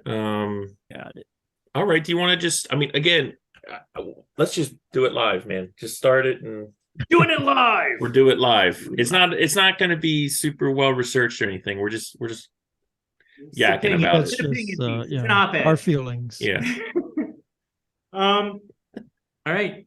Got it. All right. Do you want to just, I mean, again, let's just do it live, man. Just start it and Doing it live. we'll do it live. It's not going to be super well researched or anything. We're just yakking about That's it. just It's an op-ed. our feelings. Yeah. All right.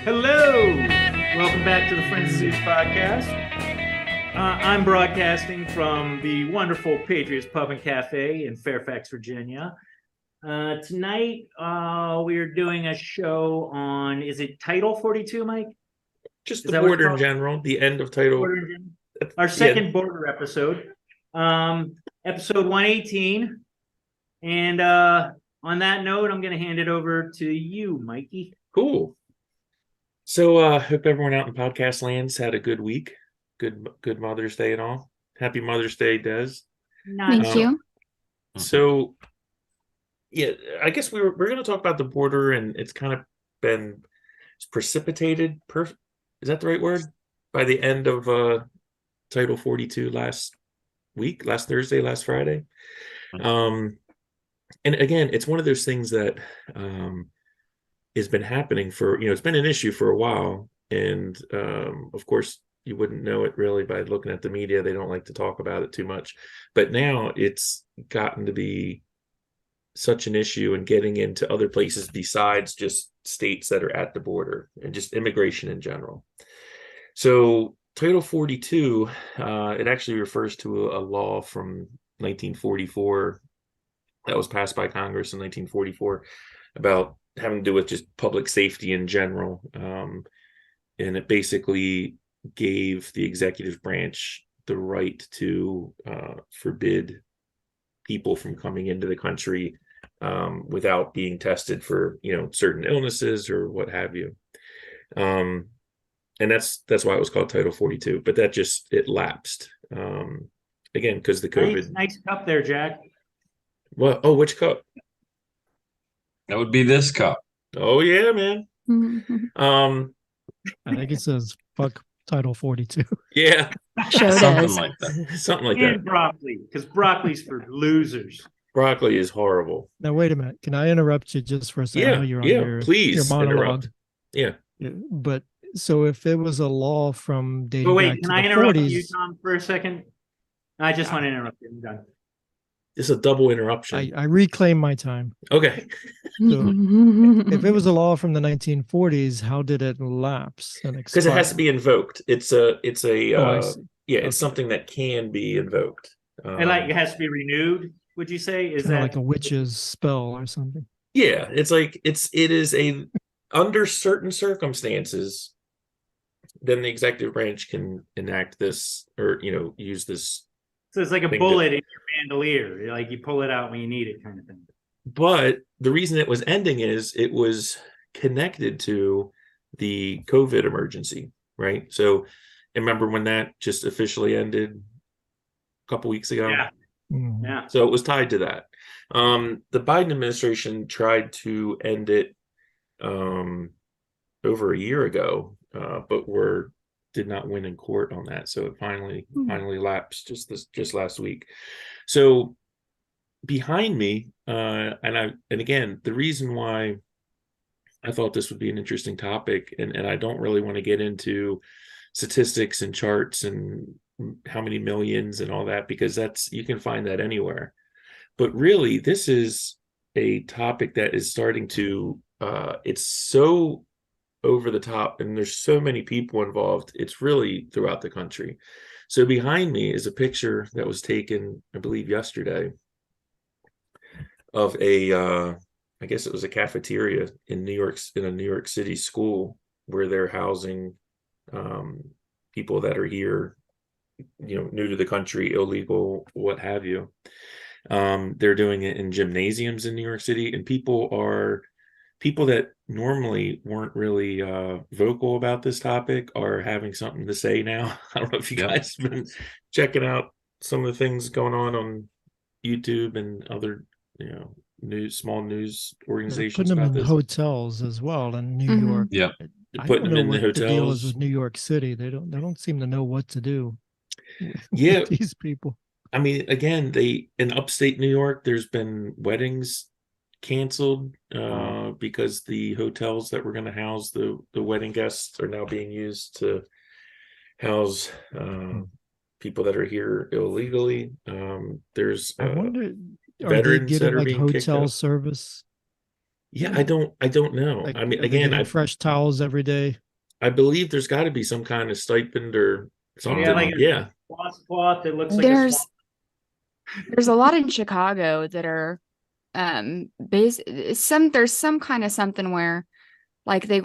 Hello, welcome back to the Friends of Zeus podcast. I'm broadcasting from the wonderful Patriots Pub and Cafe in Fairfax, Virginia. Tonight, we are doing a show on, is it Title 42, Mike? Just Is the that what border it's in called? general, the end of title. Our second border episode, episode 118. And on that note, I'm going to hand it over to you, Mikey. Cool. So hope everyone out in podcast lands had a good week. Good Mother's Day and all. Happy Mother's Day, Des. Thank you. So yeah, I guess we're going to talk about the border, and it's kind of been precipitated. Is that the right word? By the end of Title 42 last Thursday, last Friday. And again, it's one of those things that has been happening for, it's been an issue for a while. And of course, you wouldn't know it really by looking at the media. They don't like to talk about it too much. But now it's gotten to be such an issue and getting into other places besides just states that are at the border and just immigration in general. So Title 42, it actually refers to a law from 1944 that was passed by Congress in 1944 about having to do with just public safety in general. And it basically gave the executive branch the right to forbid people from coming into the country without being tested for, certain illnesses or what have you. And that's why it was called Title 42, but it lapsed. Again, because the COVID. Nice cup there, Jack. What? Oh, which cup? That would be this cup. Oh yeah, man. I think it says fuck Title 42. Yeah. Sure Something does. like that. Something like And that. broccoli, because broccoli's for losers. Broccoli is horrible. Now wait a minute. Can I interrupt you just for a second? I know you're on please your monologue. interrupt. Yeah. But so if it was a law from dating But back wait, to can I the interrupt 40s, you, Tom, for a second? I just want to interrupt you. I'm done. It's a double interruption. I reclaim my time. Okay. So if it was a law from the 1940s, how did it lapse? Because it has to be invoked. It's a I see. it's something that can be invoked. And it has to be renewed, would you say? Is Kinda that like a witch's spell or something? Yeah, it's like it is a under certain circumstances, then the executive branch can enact this or use this. so it's like a thing bullet in your bandolier. Like you pull it out when you need it, kind of thing. But the reason it was ending is it was connected to the COVID emergency, right? So remember when that just officially ended a couple weeks ago? Yeah. Mhm. Yeah. So it was tied to that. The Biden administration tried to end it over a year ago, but did not win in court on that. So it finally lapsed just last week. So behind me, and again, the reason why I thought this would be an interesting topic, and I don't really want to get into statistics and charts and how many millions and all that, because you can find that anywhere. But really, this is a topic that is starting to, it's so over the top and there's so many people involved. It's really throughout the country. So behind me is a picture that was taken, I believe, yesterday of I guess it was a cafeteria in a New York City school where they're housing people that are here, new to the country, illegal, what have you. They're doing it in gymnasiums in New York City, and people that normally weren't really vocal about this topic are having something to say now. I don't know if you guys have been checking out some of the things going on YouTube and other, small news They're organizations putting them about in this. hotels as well in New York. Yeah. I Putting don't them know in the what the deal is hotels. with New York City. They don't seem to know what to do with Yeah. these people. I mean, again, in upstate New York, there's been weddings canceled because the hotels that were going to house the wedding guests are now being used to house people that are here illegally. There's I wonder, are they veterans that getting are like being kicked hotel out. service? Yeah, I don't know. Like, I mean, are they again, getting fresh towels every day? I believe there's got to be some kind of stipend or something. Yeah, like Yeah. a washcloth that looks like a swamp. There's a lot in Chicago that are there's some kind of something where like the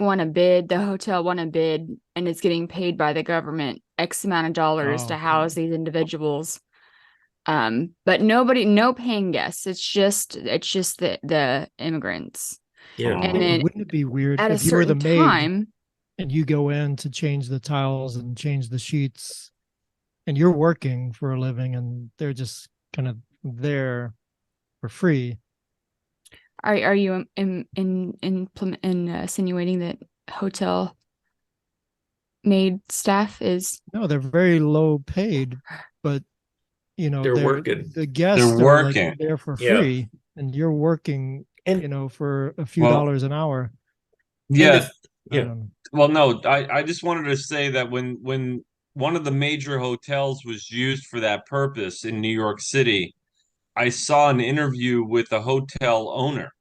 hotel won a bid and it's getting paid by the government X amount of dollars to house these individuals. But no paying guests. It's just the immigrants. Yeah. And then wouldn't it be weird at a if you were the certain maid time and you go in to change the towels and change the sheets and you're working for a living and they're just kind of there for free? are you insinuating that hotel maid staff is No, they're very low paid, but They're working. the guests They're are like working. there for Yeah. free and you're working And for a few Well, dollars an hour. Yeah. I don't know. Well, no, I just wanted to say that when one of the major hotels was used for that purpose in New York City, I saw an interview with a hotel owner,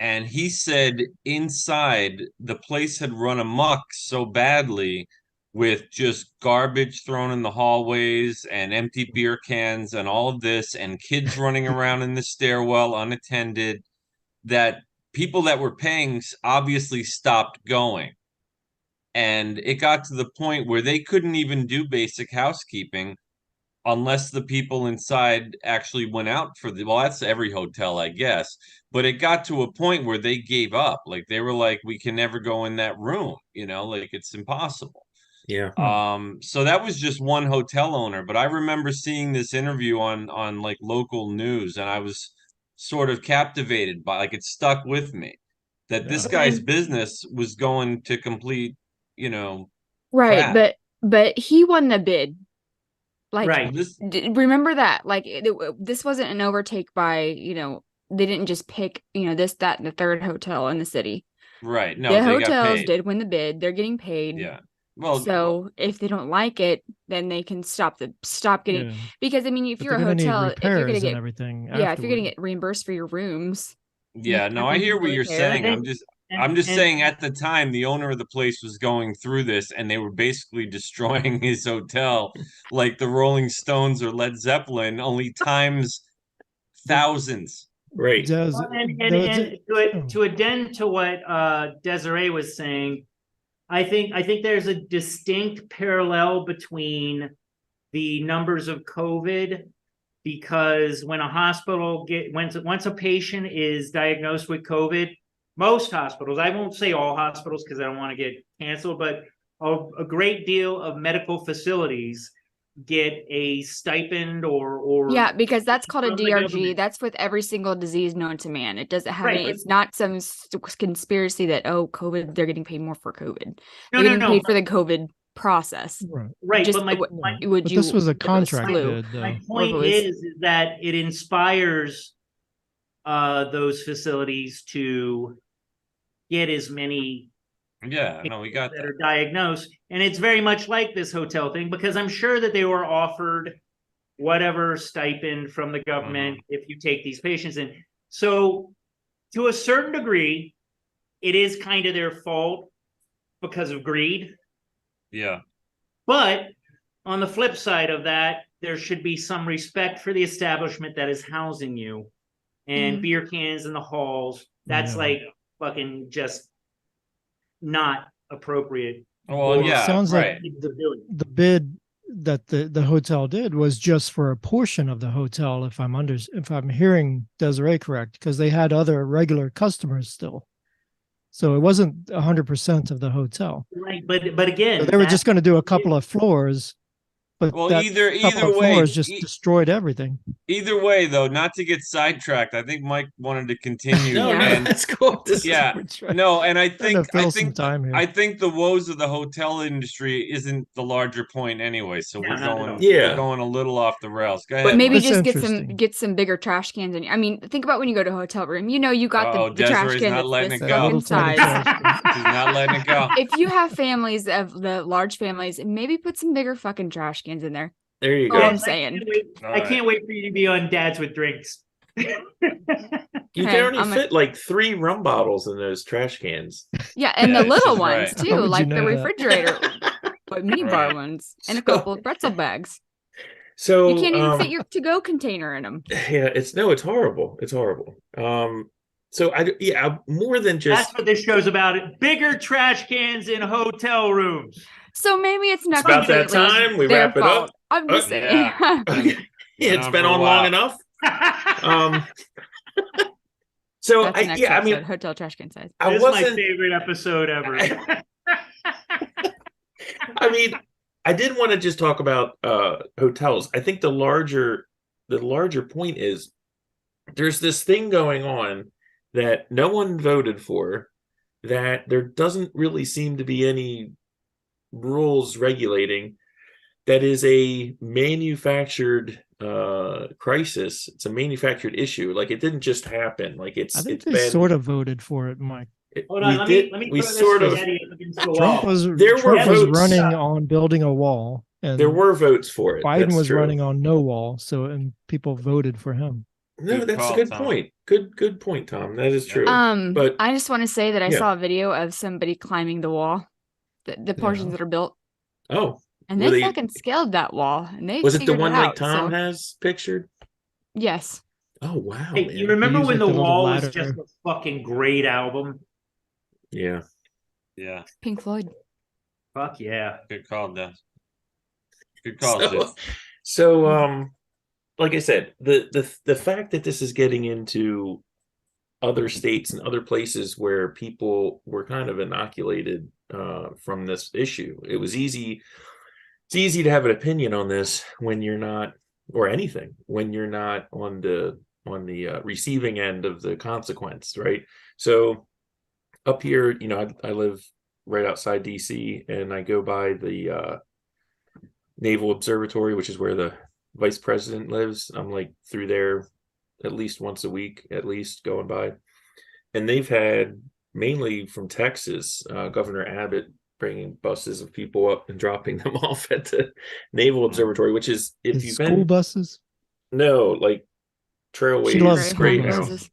and he said inside the place had run amok so badly with just garbage thrown in the hallways and empty beer cans and all of this and kids running around in the stairwell unattended that people that were paying obviously stopped going. And it got to the point where they couldn't even do basic housekeeping unless the people inside actually went out well, that's every hotel, I guess. But it got to a point where they gave up. Like they were like, we can never go in that room, like it's impossible. yeah. So that was just one hotel owner, but I remember seeing this interview on like local news, and I was sort of captivated by, like, it stuck with me that this guy's business was going to complete, right, crap. but he won the bid. Like, Right. remember that, like this wasn't an overtake by, they didn't just pick, this, that, and the third hotel in the city. Right. No, the they got hotels paid. did win the bid. They're getting paid. Yeah. Well, so if they don't like it, then they can stop getting, Yeah. because I mean, if But you're a they're gonna need hotel, if you're gonna repairs get and everything if you're gonna afterward. get reimbursed for your rooms, yeah, no, I hear what you're saying. I'm just saying at the time the owner of the place was going through this and they were basically destroying his hotel like the Rolling Stones or Led Zeppelin, only times thousands. Right. And to addend to what Desiree was saying, I think there's a distinct parallel between the numbers of COVID, because when a hospital once a patient is diagnosed with COVID, most hospitals, I won't say all hospitals because I don't want to get canceled, but a great deal of medical facilities get a stipend or yeah, because that's called a from the DRG. government. That's with every single disease known to man. It doesn't have Right, any. It's not some conspiracy that COVID, they're getting paid more for COVID. No, They're getting no, paid for the COVID process. Right, Just but would But you? this was a if it contract flu, bid, though. my point is that it inspires those facilities to get as many Yeah, no, we got that that. are diagnosed, and it's very much like this hotel thing, because I'm sure that they were offered whatever stipend from the government if you take these patients in. So to a certain degree, it is kind of their fault because of greed. Yeah. But on the flip side of that, there should be some respect for the establishment that is housing you. And beer cans in the halls, that's like fucking just not appropriate. Well, yeah, sounds right. like the bid that the hotel did was just for a portion of the hotel, if I'm hearing Desiree correct, because they had other regular customers still. So it wasn't 100% of the hotel. Right, but again, So they were just going to do a couple of floors, but Well, that either couple of way, floors just destroyed everything. either way, though, not to get sidetracked, I think Mike wanted to continue. No, Yeah. no, And that's cool. yeah, We're trying- no, and I trying to think fill some time here. I think the woes of the hotel industry isn't the larger point anyway. So No, we're not at going all. Yeah. we're going a little off the rails. Go But ahead. Maybe Mike. That's just interesting. get some bigger trash cans. And I mean, think about when you go to a hotel room. You know, you got Uh-oh, the trash Desiree's can not that's letting this it That go. little fucking tiny size. trash can. She's not letting it go. If you have families of the large families, maybe put some bigger fucking trash cans in there. There you All go. I'm saying. All I right. can't wait for you to be on Dads with Drinks. You Hey, can only I'm a- fit like 3 rum bottles in those trash cans. Yeah, and Yeah, the little she's ones right. How too, would you like the know that? refrigerator, but mini bar Right. ones, and a So- couple of pretzel bags. So You can't even fit your to-go container in them. yeah, it's horrible. It's horrible. So more than just That's what this show's about. Bigger trash cans in hotel rooms. So maybe it's not about that completely time we their wrap it up. fault. I'm just saying. yeah. Okay. Yeah, it's on been for a on while. long enough. So That's the next episode, hotel trash can size. I This is my wasn't. favorite episode ever. I mean, I did want to just talk about hotels. I think the larger point is there's this thing going on that no one voted for, that there doesn't really seem to be any rules regulating, that is a manufactured crisis. It's a manufactured issue. Like, it didn't just happen. Like, I think it's they been sort of voted for it, Mike. Hold on, let me we throw this sort of spaghetti up against the Trump wall. was There were votes. running on building a wall, and there were votes for it. Biden That's was true. running on no wall. So and people voted for him. No, Good that's call, a good Tom. point. Good point, Tom. That is Yeah. true. But I just want to say that I yeah. saw a video of somebody climbing the wall, the portions that are built, oh, and Were they they- fucking scaled that wall, and they was it the figured one like out, Tom so- has pictured? Yes. Oh wow, Hey, man. you remember Use, when like, The the little Wall was ladder. just a fucking great album? Yeah. Yeah. Pink Floyd. Fuck yeah. Good call, Des. Good call, So, Zeus. so like I said, the fact that this is getting into other states and other places where people were kind of inoculated from this issue. It's easy to have an opinion on this when you're not, or anything, when you're not on the receiving end of the consequence, right? So up here, I live right outside DC, and I go by the Naval Observatory, which is where the vice president lives. I'm like through there at least once a week, at least, going by. And they've had, mainly from Texas, Governor Abbott bringing buses of people up and dropping them off at the Naval Observatory, which is, if His you've school been, buses, no, like Trailways, She loves Very school great hard now. buses. buses.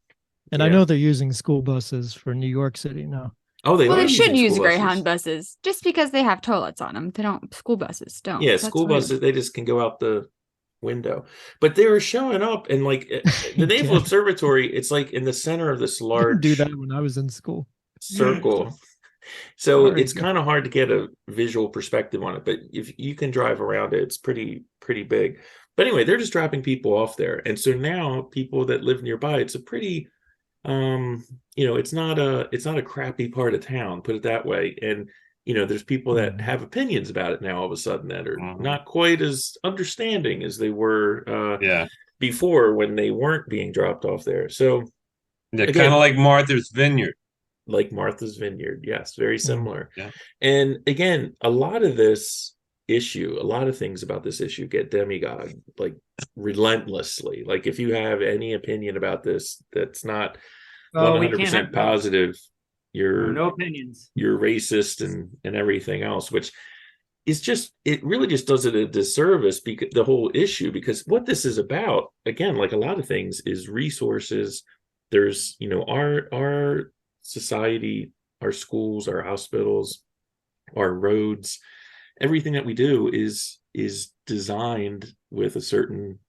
and I Yeah. know they're using school buses for New York City now. Oh, they Well, are they should using use school Greyhound buses. buses just because they have toilets on them. They don't. School buses don't. Yeah, That's school rude. buses, they just can go out the window. But they were showing up, and like the Naval Yeah. Observatory, it's like in the center of this Didn't large do that when I was in school. circle. So Sorry. it's kind of hard to get a visual perspective on it, but if you can drive around it, it's pretty big. But anyway, they're just dropping people off there. And so now people that live nearby, it's a pretty it's not a crappy part of town, put it that way. And there's people that have opinions about it now all of a sudden that are not quite as understanding as they were Yeah. before, when they weren't being dropped off there. So Yeah, Again- kind of like Martha's Vineyard. like Martha's Vineyard, yes, very similar. Yeah. And again, a lot of things about this issue get demagogued like relentlessly. Like, if you have any opinion about this that's not Oh, we 100% can't have positive, you're no opinions. you're racist and everything else, which is just, it really just does it a disservice, because the whole issue, because what this is about, again, like a lot of things, is resources. There's our society, our schools, our hospitals, our roads, everything that we do is designed with a certain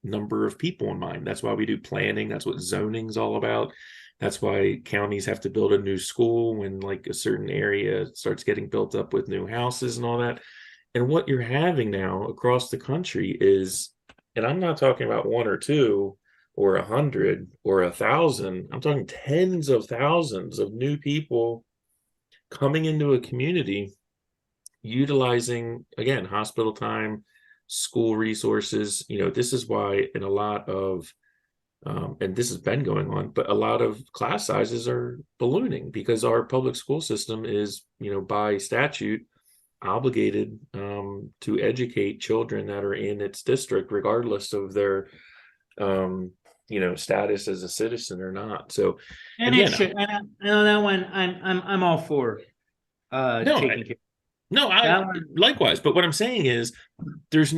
number of people in mind. That's why we do planning. That's what zoning's all about. That's why counties have to build a new school when like a certain area starts getting built up with new houses and all that. And what you're having now across the country is, and I'm not talking about one or two or 100 or 1,000. I'm talking tens of thousands of new people coming into a community, utilizing, again, hospital time, school resources. This is why in a lot of and this has been going on, but a lot of class sizes are ballooning because our public school system is, by statute, obligated to educate children that are in its district, regardless of their, status as a citizen or not. So, and again, it should. And I know that one. I'm all for taking care. No, likewise. But what I'm saying is, this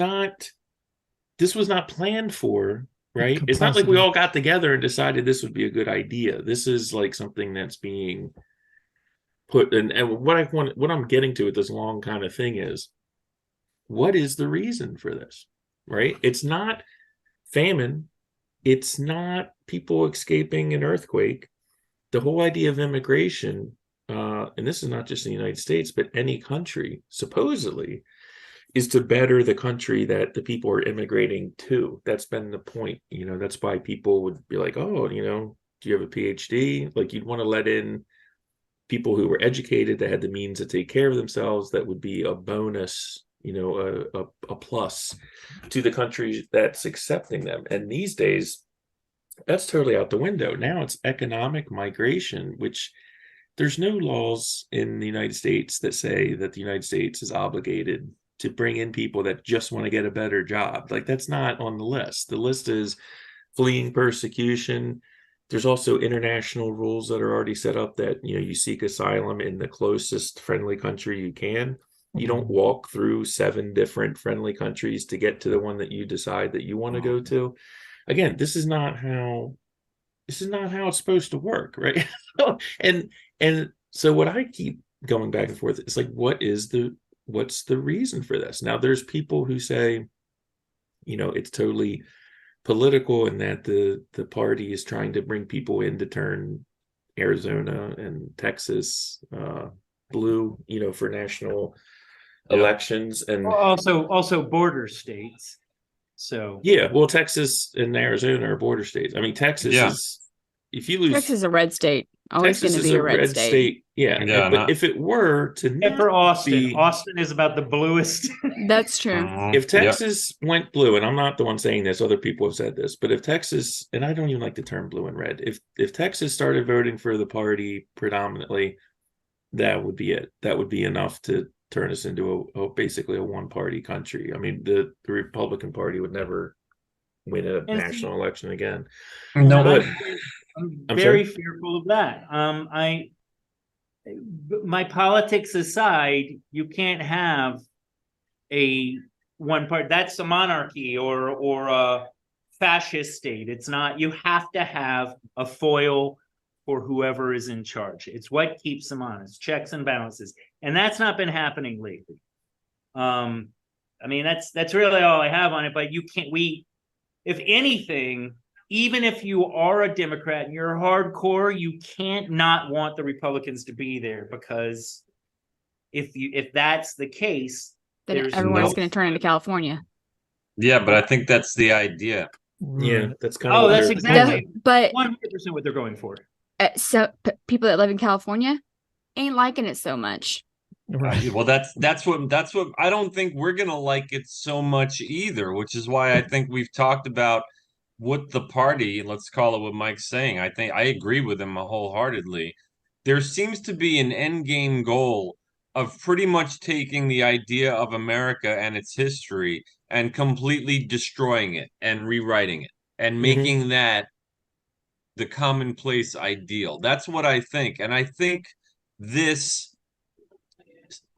was not planned for. Right. It's not like we all got together and decided this would be a good idea. This is like something that's being put in. And what I'm getting to with this long kind of thing is, what is the reason for this? Right. It's not famine. It's not people escaping an earthquake. The whole idea of immigration, and this is not just in the United States, but any country, supposedly, is to better the country that the people are immigrating to. That's been the point. That's why people would be like, oh, do you have a PhD? Like, you'd want to let in people who were educated, that had the means to take care of themselves. That would be a bonus, a plus to the country that's accepting them. And these days, that's totally out the window. Now it's economic migration, which there's no laws in the United States that say that the United States is obligated to bring in people that just want to get a better job. Like, that's not on the list. The list is fleeing persecution. There's also international rules that are already set up that, you seek asylum in the closest friendly country you can. You don't walk through 7 different friendly countries to get to the one that you decide that you want to go to. Again, this is not how it's supposed to work, right? and so what I keep going back and forth is like, what's the reason for this? Now, there's people who say, it's totally political, and that the party is trying to bring people in to turn Arizona and Texas blue, for national elections. And also border states. So yeah, well, Texas and Arizona are border states. I mean, Texas is, if you lose, Texas is a red state. Always going to be a red state. Yeah, but if it were to not for Austin, be, Austin is about the bluest. That's true. If Texas went blue, and I'm not the one saying this, other people have said this, but if Texas, and I don't even like the term blue and red, if Texas started voting for the party predominantly, that would be it. That would be enough to turn us into basically a one-party country. I mean, the Republican Party would never win a national election again. No, but I'm very fearful of that. My politics aside, you can't have a one part. That's a monarchy or a fascist state. It's not. You have to have a foil for whoever is in charge. It's what keeps them honest, checks and balances, and that's not been happening lately. I mean, that's really all I have on it. But you can't. If anything, even if you are a Democrat and you're hardcore, you can't not want the Republicans to be there, because if that's the case, then everyone's going to turn into California. Yeah, but I think that's the idea. Yeah, that's kind of. That's exactly. But 100% what they're going for. So people that live in California ain't liking it so much. Right. Well, that's what I don't think we're gonna like it so much either, which is why I think we've talked about what the party, let's call it what Mike's saying. I think I agree with him wholeheartedly. There seems to be an end game goal of pretty much taking the idea of America and its history and completely destroying it and rewriting it and making that the commonplace ideal. That's what I think. And I think this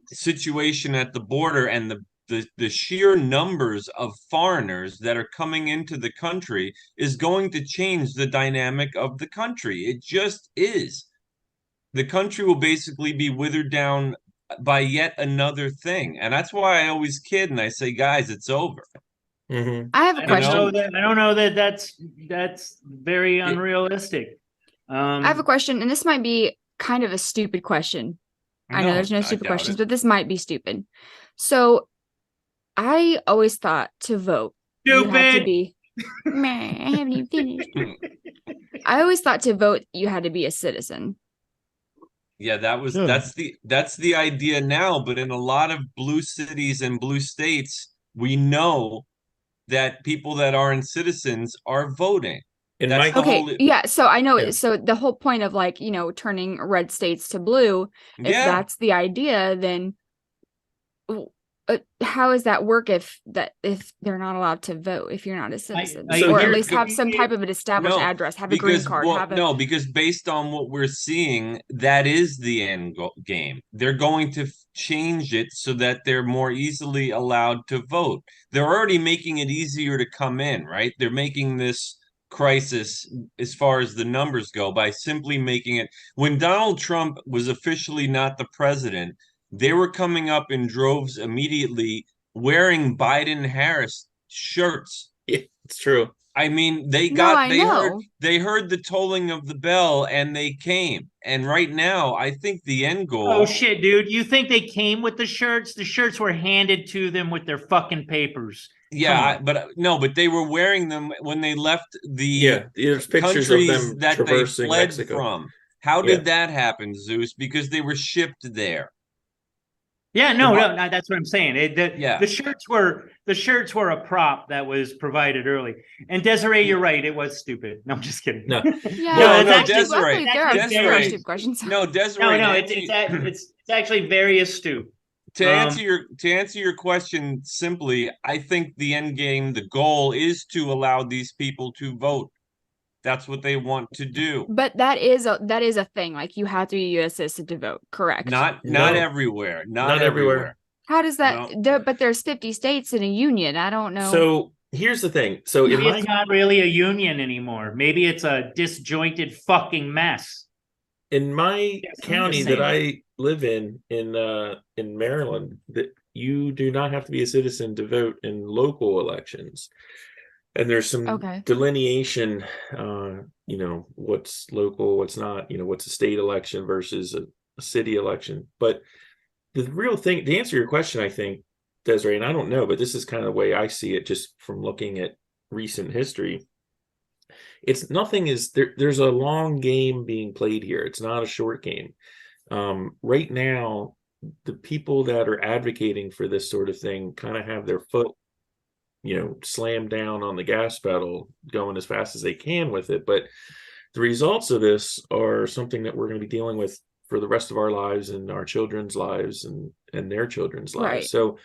situation at the border and the sheer numbers of foreigners that are coming into the country is going to change the dynamic of the country. It just is. The country will basically be withered down by yet another thing. And that's why I always kid and I say, guys, it's over. I have a question. I don't know that that's very unrealistic. I have a question, and this might be kind of a stupid question. I know there's no stupid questions, but this might be stupid. So I always thought to vote, you had to Stupid. be. Meh, I haven't even finished. I always thought to vote, you had to be a citizen. Yeah, Sure. that's the idea now, but in a lot of blue cities and blue states, we know that people that aren't citizens are voting. In That's my the Okay, whole yeah, so I know Yeah. so the whole point of like, turning red states to blue, if yeah. that's the idea, then how does that work if they're not allowed to vote if you're not a citizen? So Or at here- least have some type of an established No, address, have a green card, have a no, because based on what we're seeing, that is the game. They're going to change it so that they're more easily allowed to vote. They're already making it easier to come in, right? They're making this crisis as far as the numbers go by simply making it when Donald Trump was officially not the president, they were coming up in droves immediately wearing Biden Harris shirts. Yeah, it's true. I mean, No, I know. they heard the tolling of the bell and they came. And right now, I think the end goal. Oh shit, dude! You think they came with the shirts? The shirts were handed to them with their fucking papers. Yeah, but no, but they were wearing them when they left the There's pictures of countries them that they traversing fled Mexico. from. How Yeah. did that happen, Zeus? Because they were shipped there. Yeah, no, that's what I'm saying. Yeah. The shirts were a prop that was provided early. And Desiree, you're right. It was stupid. No, I'm just kidding. No. Yeah, No, it's actually- Desiree. luckily there are Desiree. very stupid questions. No, Desiree. No, to it's actually very astute. answer your question simply, I think the end game, the goal is to allow these people to vote. That's what they want to do. But that is a thing. Like you have to be a U.S. citizen to vote, correct? Not No. everywhere. Not everywhere. How does that? But there's 50 states in a union. I don't know. So here's the thing. So in Maybe my it's not really a union anymore. Maybe it's a disjointed fucking mess. county saying. that I live in Maryland, that you do not have to be a citizen to vote in local elections. And there's some Okay. delineation, what's local, what's not, what's a state election versus a city election. But the real thing, to answer your question, I think, Desiree, and I don't know, but this is kind of the way I see it just from looking at recent history. It's nothing is there. There's a long game being played here. It's not a short game. Right now, the people that are advocating for this sort of thing kind of have their foot slammed down on the gas pedal, going as fast as they can with it. But the results of this are something that we're going to be dealing with for the rest of our lives and our children's lives and their children's lives. Right. So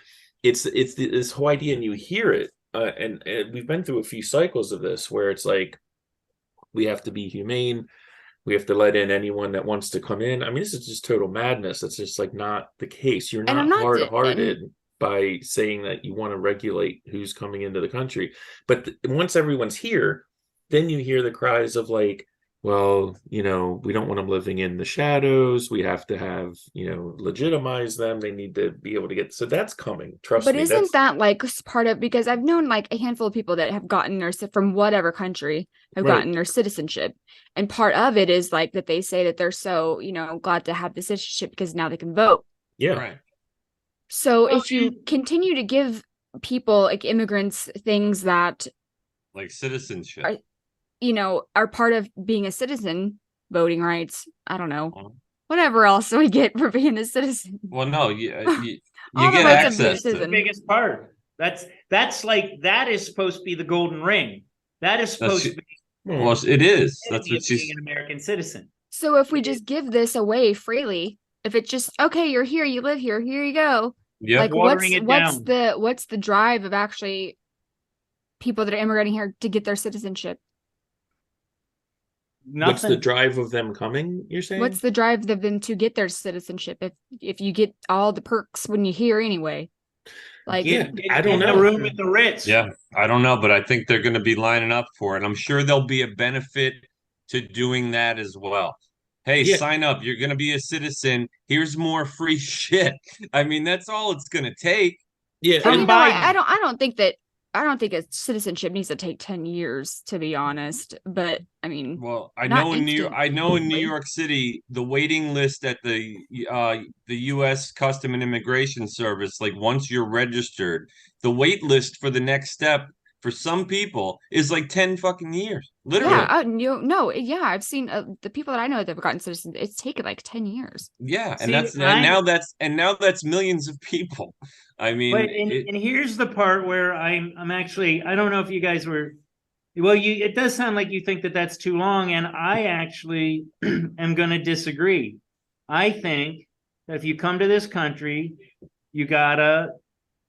it's this whole idea, and you hear it, and we've been through a few cycles of this where it's like we have to be humane. We have to let in anyone that wants to come in. I mean, this is just total madness. That's just like not the case. You're not hard-hearted by saying that you want to regulate who's coming into the country. But once everyone's here, then you hear the cries of like, well, we don't want them living in the shadows. We have to have, legitimize them. They need to be able to get, so that's coming. Trust me. But isn't that like part of, because I've known like a handful of people that have gotten from whatever country have gotten their citizenship. And part of it is like that they say that they're so, glad to have the citizenship because now they can vote. Yeah. Right. So if you continue to give people like immigrants things that Like citizenship. are part of being a citizen, voting rights, I don't know, whatever else we get for being a citizen. Well, no, you All the get rights of being a access to The biggest part. That's like that is supposed to be the golden ring. That is supposed to be Well, it is. That's being what she's. an American citizen. So if we just give this away freely, if it's just, okay, you're here, you live here, here you go. Yeah. Like what's the drive of actually people that are immigrating here to get their citizenship? Nothing. What's the drive of them coming, you're saying? What's the drive of them to get their citizenship if you get all the perks when you're here anyway? Like, I don't know. The room at the Ritz. Yeah, I don't know, but I think they're going to be lining up for it. I'm sure there'll be a benefit to doing that as well. Hey, sign up. You're going to be a citizen. Here's more free shit. I mean, that's all it's going to take. Yeah. I don't think that I don't think a citizenship needs to take 10 years, to be honest. But I mean, Well, not I know in New instantly. York City, the waiting list at the U.S. Custom and Immigration Service, like once you're registered, the wait list for the next step for some people is like 10 fucking years, literally. Yeah, no, yeah, I've seen the people that I know that have gotten citizens. It's taken like 10 years. Yeah, and See, now that's millions of people. I mean, but and here's the part where I'm actually, I don't know if you guys were, well, it does sound like you think that that's too long, and I actually am going to disagree. I think that if you come to this country, you gotta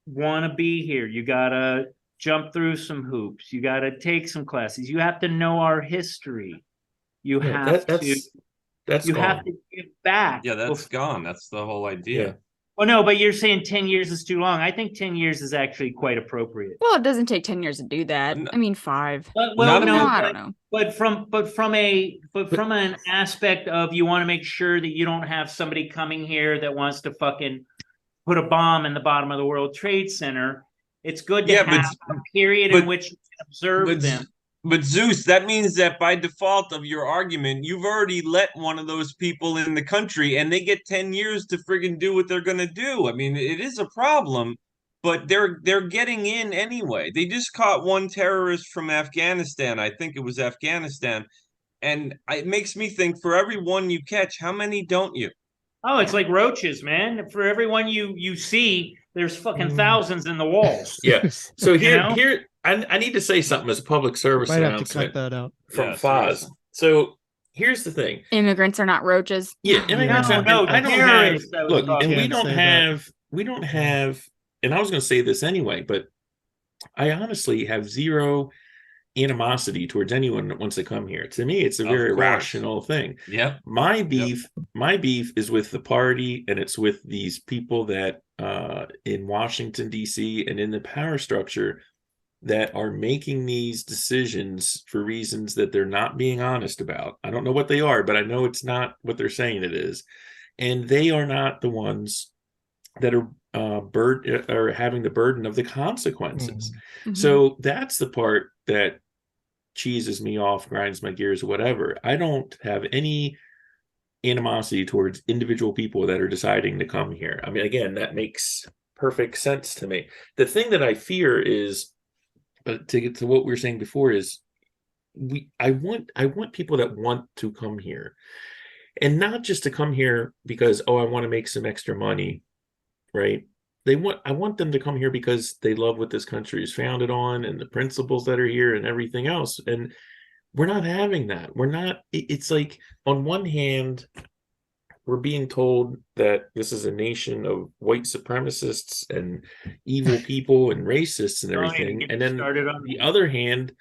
want to be here. You gotta jump through some hoops. You gotta take some classes. You have to know our history. You Yeah, have that's you gone. have to give back. yeah, that's gone. That's the whole idea. Yeah. Well, no, but you're saying 10 years is too long. I think 10 years is actually quite appropriate. Well, it doesn't take 10 years to do that. I mean, 5. Well, Not no, enough. I don't know. but from an aspect of you want to make sure that you don't have somebody coming here that wants to fucking put a bomb in the bottom of the World Trade Center. It's good to Yeah, but- have a period but- in which you can observe But them. but Zeus, that means that by default of your argument, you've already let one of those people in the country, and they get 10 years to friggin' do what they're gonna do. I mean, it is a problem, but they're getting in anyway. They just caught one terrorist from Afghanistan. I think it was Afghanistan, and it makes me think: for every one you catch, how many don't you? Oh, it's like roaches, man. For everyone you see, there's fucking thousands in the walls. Yeah. So You know? here I need to say something as a public service Might have to cut announcement that out. from Yeah, Foz. seriously. So here's the thing. Immigrants are not roaches. Yeah, immigrants No, are, no, I don't have terrorists, I was look, talking. and we Can't don't say have that. we don't have, and I was going to say this anyway, but I honestly have zero animosity towards anyone that wants to come here. To me, it's a Of very course. rational thing. Yep. My beef is with the party, and it's with these people that in Washington D.C. and in the power structure that are making these decisions for reasons that they're not being honest about. I don't know what they are, but I know it's not what they're saying it is, and they are not the ones that are having the burden of the consequences. Mhm. So that's the part that cheeses me off, grinds my gears, whatever. I don't have any animosity towards individual people that are deciding to come here. I mean, again, that makes perfect sense to me. The thing that I fear is, to get to what we were saying before, is I want people that want to come here, and not just to come here because, oh, I want to make some extra money, right? I want them to come here because they love what this country is founded on and the principles that are here and everything else. And we're not having that. It's like, on one hand, we're being told that this is a nation of white supremacists and evil people and racists and Don't even everything. get And me then started on the that. other hand,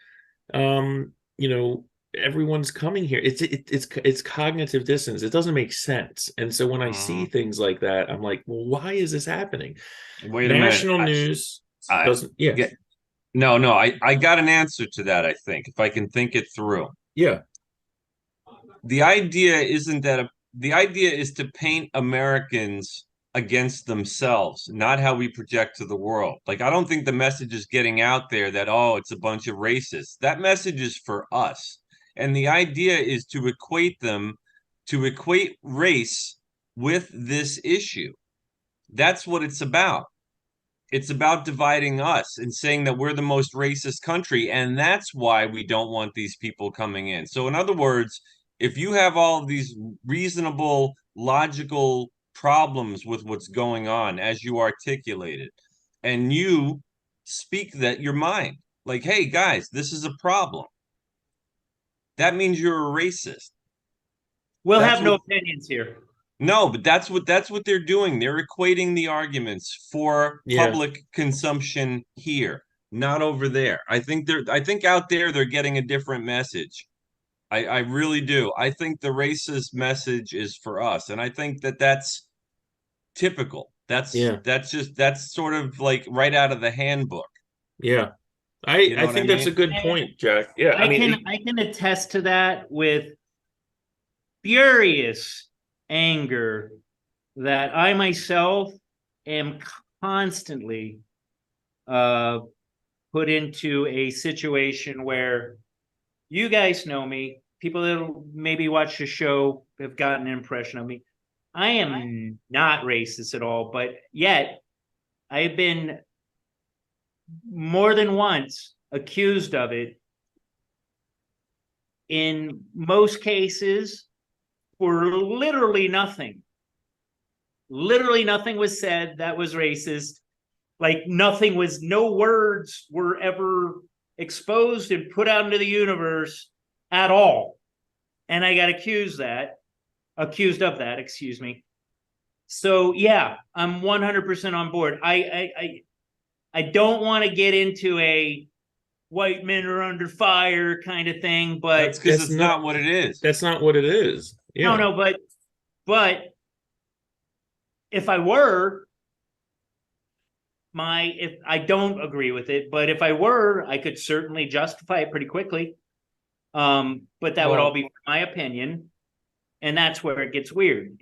everyone's coming here. It's cognitive dissonance. It doesn't make sense. And so when I see things like that, I'm like, well, why is this happening? Wait a National minute. news I- doesn't. Yeah, Yeah. No, I got an answer to that, I think, if I can think it through. yeah, The idea is to paint Americans against themselves, not how we project to the world. Like, I don't think the message is getting out there that, oh, it's a bunch of racists. That message is for us. And the idea is to equate race with this issue. That's what it's about. It's about dividing us and saying that we're the most racist country, and that's why we don't want these people coming in. So, in other words, if you have all of these reasonable, logical problems with what's going on as you articulated, and you speak your mind, like, hey, guys, this is a problem, that means you're a racist. We'll That's have no what- opinions here. No, but that's what they're doing. They're equating the arguments for public consumption here, not over there. I think out there they're getting a different message. I really do. I think the racist message is for us, and I think that's typical. That's sort of like right out of the handbook. yeah. You know I what think I that's a mean? good point, Jack. Yeah, I can attest to that with furious anger that I myself am constantly put into a situation where you guys know me, people that maybe watch the show have gotten an impression of me. I am not racist at all, but yet I have been more than once accused of it. In most cases, for literally nothing. Literally nothing was said that was racist. Like nothing was, no words were ever exposed and put out into the universe at all. And I got accused of that, excuse me. So yeah, I'm 100% on board. I don't want to get into a white men are under fire kind of thing, but That's because it's not what it is. That's not what it is. Yeah. no, but if I were, if I don't agree with it, but if I were, I could certainly justify it pretty quickly. But that would all be my opinion, and that's where it gets weird.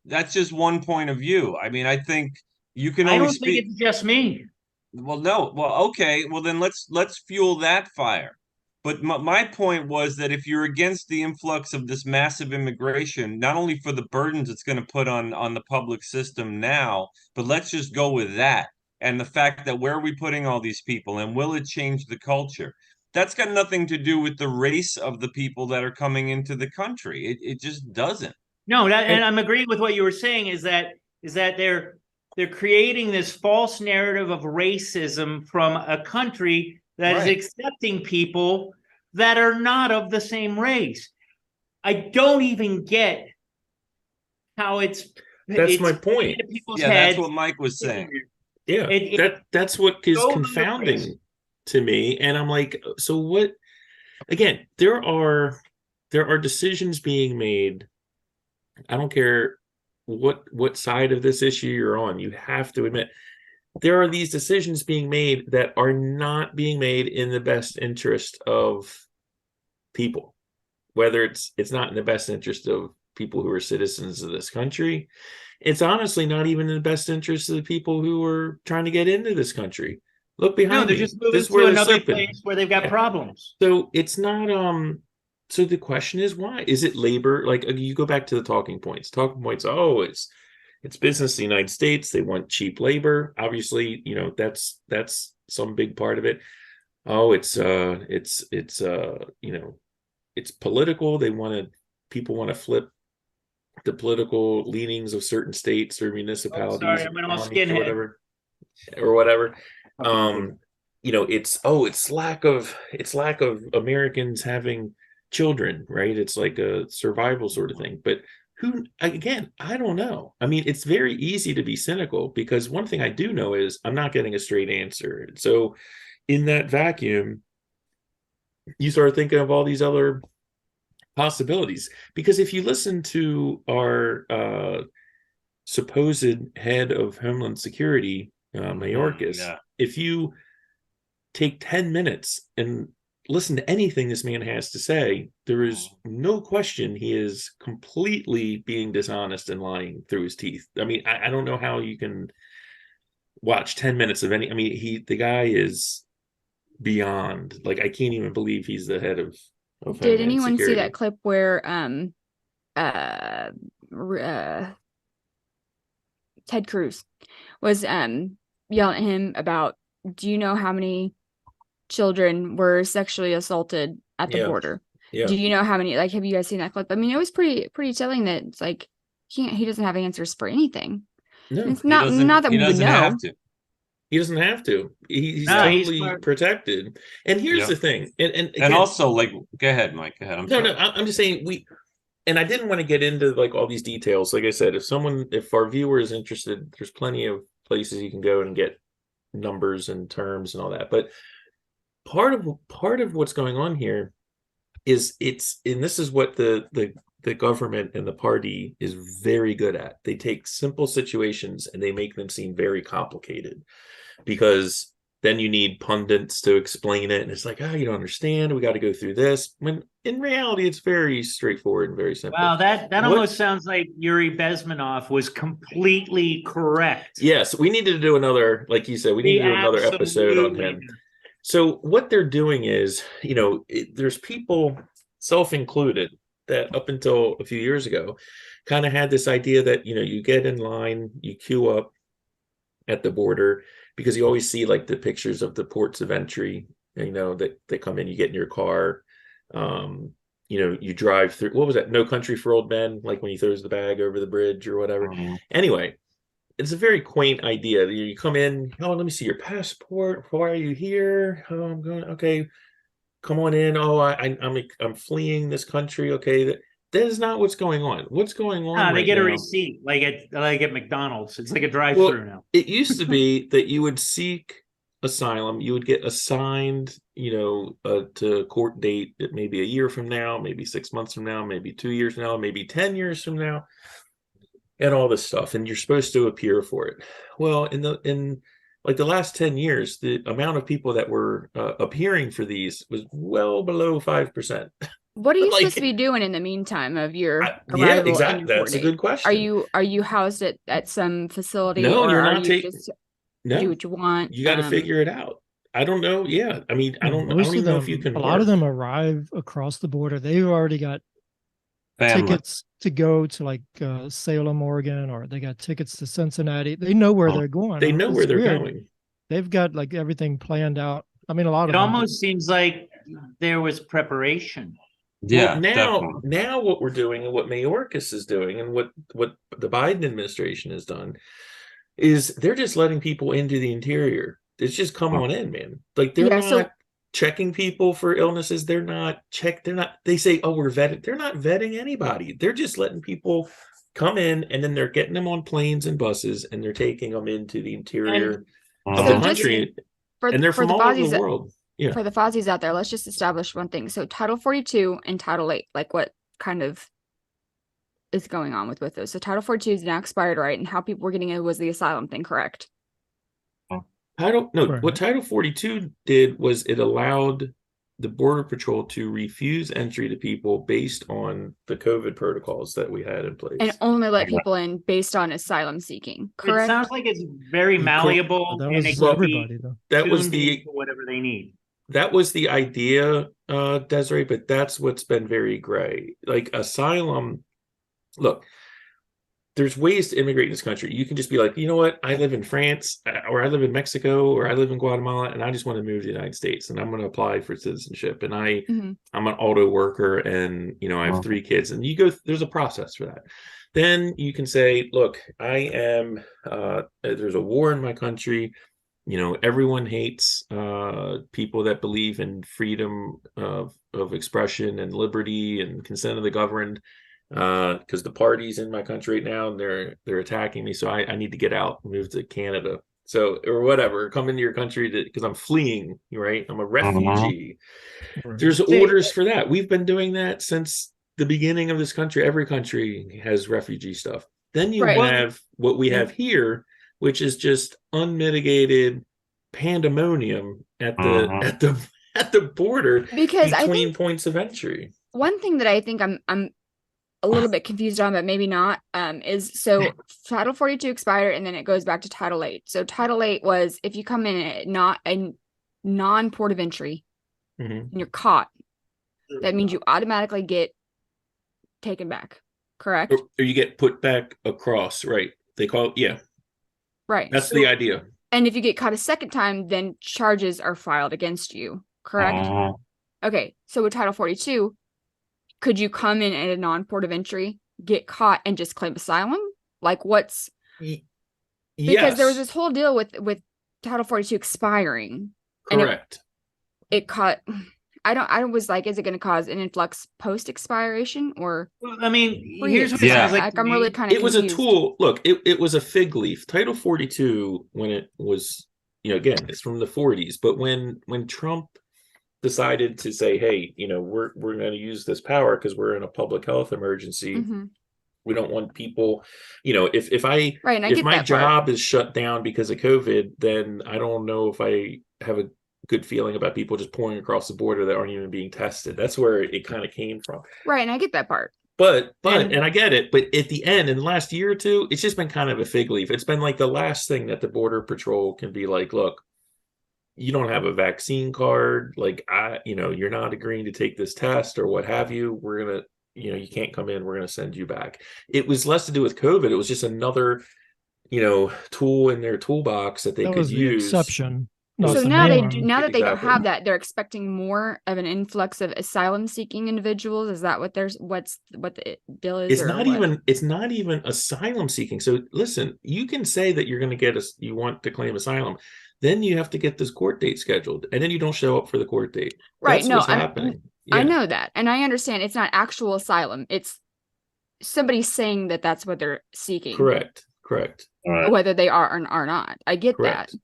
That's just one point of view. I mean, I think you can only speak. Think it's just me. Well, no. Well, okay. Well, then let's fuel that fire. But my point was that if you're against the influx of this massive immigration, not only for the burdens it's going to put on the public system now, but let's just go with that. And the fact that where are we putting all these people and will it change the culture? That's got nothing to do with the race of the people that are coming into the country. It just doesn't. No, and I'm agreeing with what you were saying is that they're creating this false narrative of racism from a country that is accepting people that are not of the same race. I don't even get how it's my point. Yeah, that's what Mike was saying. Yeah, that's what is confounding to me. And I'm like, so what? Again, there are decisions being made. I don't care what side of this issue you're on. You have to admit there are these decisions being made that are not being made in the best interest of people, whether it's not in the best interest of people who are citizens of this country. It's honestly not even in the best interest of the people who are trying to get into this country. Look behind they're me. just moving to another place where they've got problems. So it's not so the question is, why is it labor? Like you go back to the talking points. Oh, it's business in the United States. They want cheap labor. Obviously, that's some big part of it. Oh, it's political. People want to flip the political leanings of certain states or municipalities. Oh, sorry, I'm an old skinhead. Or whatever. It's lack of Americans having children, right? It's like a survival sort of thing. But I don't know. I mean, it's very easy to be cynical because one thing I do know is I'm not getting a straight answer. So in that vacuum, you start thinking of all these other possibilities. Because if you listen to our supposed head of Homeland Security, Mayorkas, if you take 10 minutes and listen to anything this man has to say, there is no question he is completely being dishonest and lying through his teeth. I mean, I don't know how you can watch 10 minutes of any. I mean, the guy is beyond. Like, I can't even believe he's the head of Did anyone Security. see that clip where Ted Cruz was yelling at him about, do you know how many children were sexually assaulted at the border? Yeah. Do you know how many? Like, have you guys seen that clip? I mean, it was pretty telling that it's like he doesn't have answers for anything. No, it's not that we would know. Have to. He doesn't have to. He's totally protected. And here's the thing. And again, also, like, go ahead, Mike. Go ahead. I'm just saying and I didn't want to get into like all these details. Like I said, if our viewer is interested, there's plenty of places you can go and get numbers and terms and all that. But part of what's going on here is and this is what the government and the party is very good at. They take simple situations and they make them seem very complicated because then you need pundits to explain it, and it's like, oh, you don't understand, we got to go through this, when in reality it's very straightforward and very simple. Wow, that almost sounds like Yuri Bezmenov was completely correct. Yes, we needed to do another, like you said, we need to do another episode on him. So what they're doing is, there's people, self-included, that up until a few years ago kind of had this idea that, you get in line, you queue up at the border, because you always see like the pictures of the ports of entry, that they come in, you get in your car, you drive through, what was that, No Country for Old Men, like when he throws the bag over the bridge or whatever. Anyway, it's a very quaint idea. You come in, oh, let me see your passport, why are you here? Oh, I'm going, okay, come on in. Oh, I'm fleeing this country. Okay, that is not what's going on. What's going on? They get a receipt, like at McDonald's. It's like a drive-through now. It used to be that you would seek asylum, you would get assigned, to court date that maybe a year from now, maybe 6 months from now, maybe 2 years from now, maybe 10 years from now, and all this stuff, and you're supposed to appear for it. Well, in like the last 10 years, the amount of people that were appearing for these was well below 5%. What are you supposed to be doing in the meantime of your arrival? Yeah, exactly. That's a good question. Are you housed at some facility? No, or you're not taking. No, do what you want. You got to figure it out. I don't know. Yeah, I mean, I don't even know if you can. A lot of them arrive across the border. They've already got tickets to go to like Salem, Oregon, or they got tickets to Cincinnati. They know where they're going. They know where they're going. They've got like everything planned out. I mean, a lot of it almost seems like there was preparation. Yeah. Well, now what we're doing, and what Mayorkas is doing, and what the Biden administration has done, is they're just letting people into the interior. It's just come on in, man. Like they're not checking people for illnesses. They're not. They say, oh, we're vetting. They're not vetting anybody. They're just letting people come in, and then they're getting them on planes and buses, and they're taking them into the interior of the country. And they're from all over the world. Yeah. For the Fozzies out there, let's just establish one thing. So Title 42 and Title 8, like what kind of is going on with those? So Title 42 is now expired, right? And how people were getting it was the asylum thing, correct? What Title 42 did was it allowed the Border Patrol to refuse entry to people based on the COVID protocols that we had in place. And only let people in based on asylum seeking, correct? It sounds like it's very malleable. That was everybody, though. That was whatever they need. That was the idea, Desiree, but that's what's been very gray. Like asylum, look, there's ways to immigrate in this country. You can just be like, you know what? I live in France, or I live in Mexico, or I live in Guatemala, and I just want to move to the United States, and I'm going to apply for citizenship. And I'm an auto worker, and I have 3 kids, and you go. There's a process for that. Then you can say, look, I am. There's a war in my country. Everyone hates people that believe in freedom of expression and liberty and consent of the governed, because the party's in my country right now and they're attacking me. So I need to get out and move to Canada. So, or whatever, come into your country because I'm fleeing, right? I'm a refugee. There's orders for that. We've been doing that since the beginning of this country. Every country has refugee stuff. Then you have what we have here, which is just unmitigated pandemonium at the border because between points of entry. One thing that I think I'm a little bit confused on, but maybe not, is so Title 42 expired and then it goes back to Title 8. So Title 8 was if you come in at not a non-port of entry and you're caught, that means you automatically get taken back, correct? Or you get put back across, right? They call it, right. That's the idea. And if you get caught a second time, then charges are filed against you, correct? Okay, so with Title 42, could you come in at a non-port of entry, get caught, and just claim asylum? Like what's... Because there was this whole deal with Title 42 expiring. Correct. And it caught... I was like, is it going to cause an influx post-expiration or? Well, I mean, here's what it sounds like. I'm really kind of. It was a tool. Look, it was a fig leaf. Title 42, when it was, again, it's from the 40s. But when Trump decided to say, hey, we're going to use this power because we're in a public health emergency. We don't want people, if my job is shut down because of COVID, then I don't know if I have a good feeling about people just pouring across the border that aren't even being tested. That's where it kind of came from. Right, and I get that part. But and I get it, but at the end, in the last year or two, it's just been kind of a fig leaf. It's been like the last thing that the Border Patrol can be like, look, you don't have a vaccine card, like you're not agreeing to take this test or what have you. We're gonna, you can't come in, we're gonna send you back. It was less to do with COVID. It was just another, tool in their toolbox that they could was the use. exception. Not So the now norm. now that they don't Exactly. have that, they're expecting more of an influx of asylum seeking individuals. Is that what what the bill is? It's or not what? even asylum seeking. So listen, you can say that you're going to you want to claim asylum, then you have to get this court date scheduled, and then you don't show up for the court date. Right. That's No, what's happening. I Yeah. know that, and I understand it's not actual asylum. It's somebody saying that that's what they're seeking. Correct. Whether they are or are not. I get Correct. that.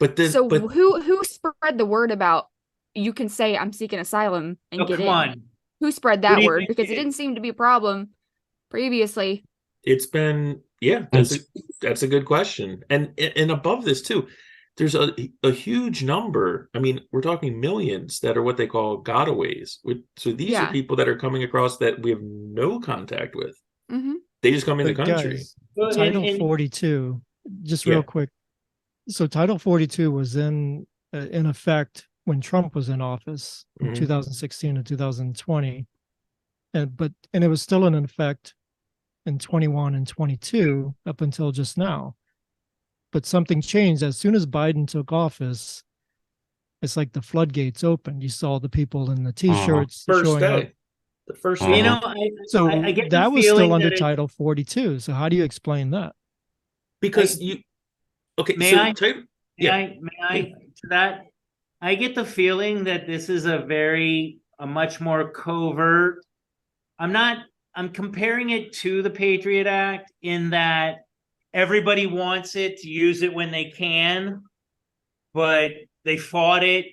But who spread the word about you can say I'm seeking asylum and get come in? on. Who spread Who that do you word? think Because it did? didn't seem to be a problem previously. it's been, that's a good question. And above this too, there's a huge number. I mean, we're talking millions that are what they call gotaways. So these are people that are coming across that we have no contact with. Mm-hmm. They just come in the But country. guys, Well, Title and- 42, just Yeah. real quick. So Title 42 was in effect when Trump was in office in Mhm. 2016 and 2020. And it was still in effect in 21 and 22 up until just now. But something changed as soon as Biden took office. It's like the floodgates opened. You saw the people in the t-shirts First showing up. day. The first Mhm. day. you know, So I get the that was feeling still under that Title 42. So how do you explain that? Because May so I? yeah. May I to that? I get the feeling that this is a much more covert. I'm comparing it to the Patriot Act in that everybody wants it to use it when they can, but they fought it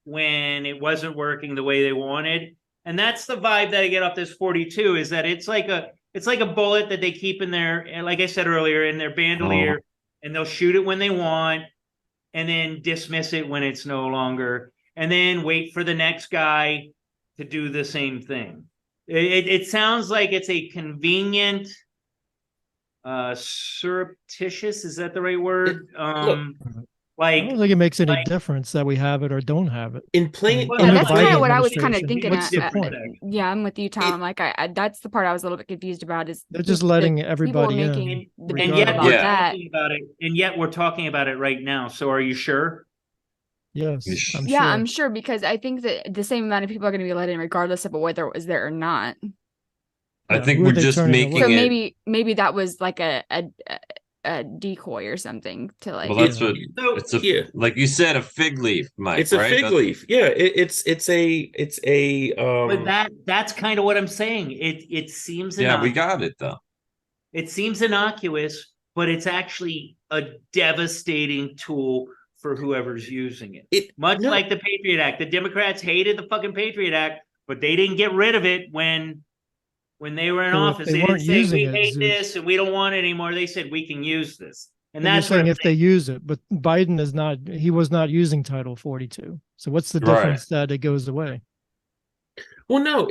when it wasn't working the way they wanted. And that's the vibe that I get off this 42 is that it's like a bullet that they keep in their, like I said earlier, in their bandolier, and they'll shoot it when they want and then dismiss it when it's no longer, and then wait for the next guy to do the same thing. It sounds like it's a convenient, surreptitious, is that the right word? I don't think it makes any difference that we have it or don't have it. In plain, Well, Yeah, Under that's the kind Biden of what I was kind of administration, thinking. what's the point? Yeah, I'm with you, Tom. I'm like, that's the part I was a little bit confused about. Is They're just letting people are everybody in. making the big and deal yet about we're Yeah. that. talking about it, and yet we're talking about it right now. So are you sure? Yes, I'm Yeah, sure. I'm sure because I think that the same amount of people are going to be let in regardless of whether it was there or not. I Yeah, think who are we're they just turning making away? So it. maybe that was like a decoy or something to like. Well, that's what So, it's a yeah. like you said, a fig leaf, Mike. It's a right? fig That's- leaf. Yeah, it's a But that's kind of what I'm saying. It seems Yeah, we innocuous. got it though. It seems innocuous, but it's actually a devastating tool for whoever's using it. Much no. like the Patriot Act. The Democrats hated the fucking Patriot Act, but they didn't get rid of it when they were in So if office. they They didn't weren't say we using it, hate Zeus- this and we don't want it anymore. They said we can use this. And But you're that's what saying I'm if they use it, but Biden is not, he was not using Title 42. So what's the Right. difference that it goes away? Well, no,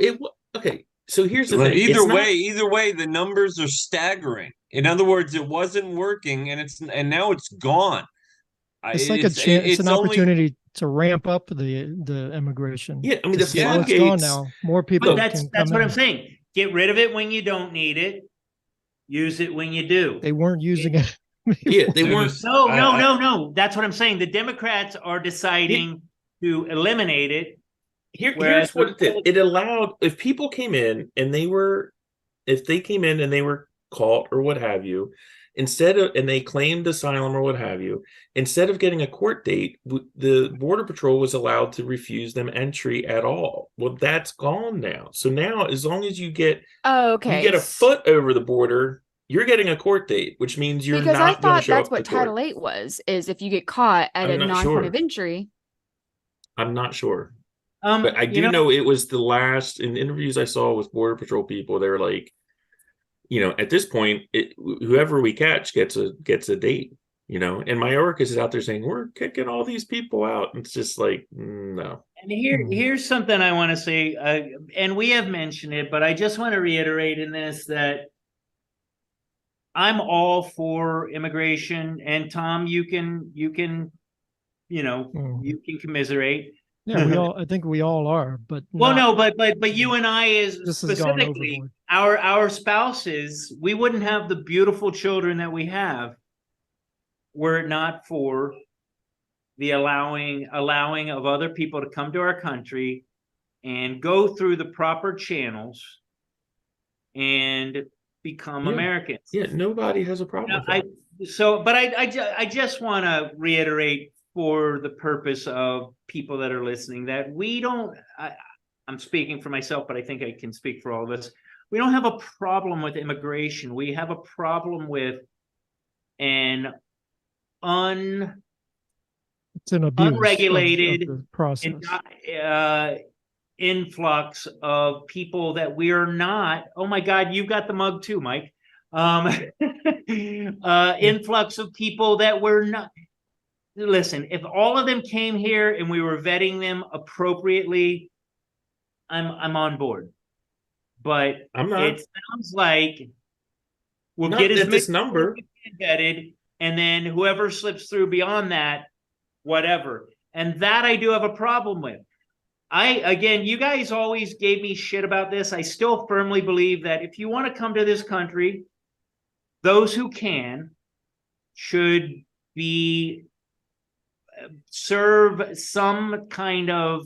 okay. So here's the But thing. either way, the numbers are staggering. In other words, it wasn't working, and now it's gone. It's like it's an opportunity to ramp up the immigration. Yeah, I mean, to the see what's gone floodgates. now. More people But can that's come what in. I'm saying. Get rid of it when you don't need it. Use it when you do. They weren't using it. Yeah, they It weren't. was- No. I- That's what I'm saying. The Democrats are deciding to eliminate it. Here's what it did. It allowed, if people came in and they were caught or what have you, and they claimed asylum or what have you, instead of getting a court date, the Border Patrol was allowed to refuse them entry at all. Well, that's gone now. So now, as long as you get Okay. a foot over the border, you're getting a court date, which means you're Because I not going to thought show that's up what to court. Title 8 was, is if you get caught at I'm a not non-point sure. of entry. I'm not sure. But I do know it was the last, in interviews I saw with Border Patrol people, they were like, at this point, whoever we catch gets a date. And Mayorkas is out there saying, we're kicking all these people out. And it's just like, no. And here's something I want to say, and we have mentioned it, but I just want to reiterate in this that I'm all for immigration. And Tom, you can commiserate. Yeah, I think we all are, but well, no, but you and I, is this has gone specifically overboard. our spouses, we wouldn't have the beautiful children that we have were it not for the allowing of other people to come to our country and go through the proper channels and become Americans. Yeah, nobody has a problem with that. I just want to reiterate, for the purpose of people that are listening, that we don't, I'm speaking for myself, but I think I can speak for all of us. We don't have a problem with immigration. We have a problem with an it's an abuse unregulated of the process. Influx of people that we are not. Oh my God, you've got the mug too, Mike. Influx of people that we're not. Listen, if all of them came here and we were vetting them appropriately, I'm on board. But I'm not. It sounds like we'll Not get as this many number vetted, and then whoever slips through beyond that, whatever. And that I do have a problem with. Again, you guys always gave me shit about this. I still firmly believe that if you want to come to this country, those who can should be serve some kind of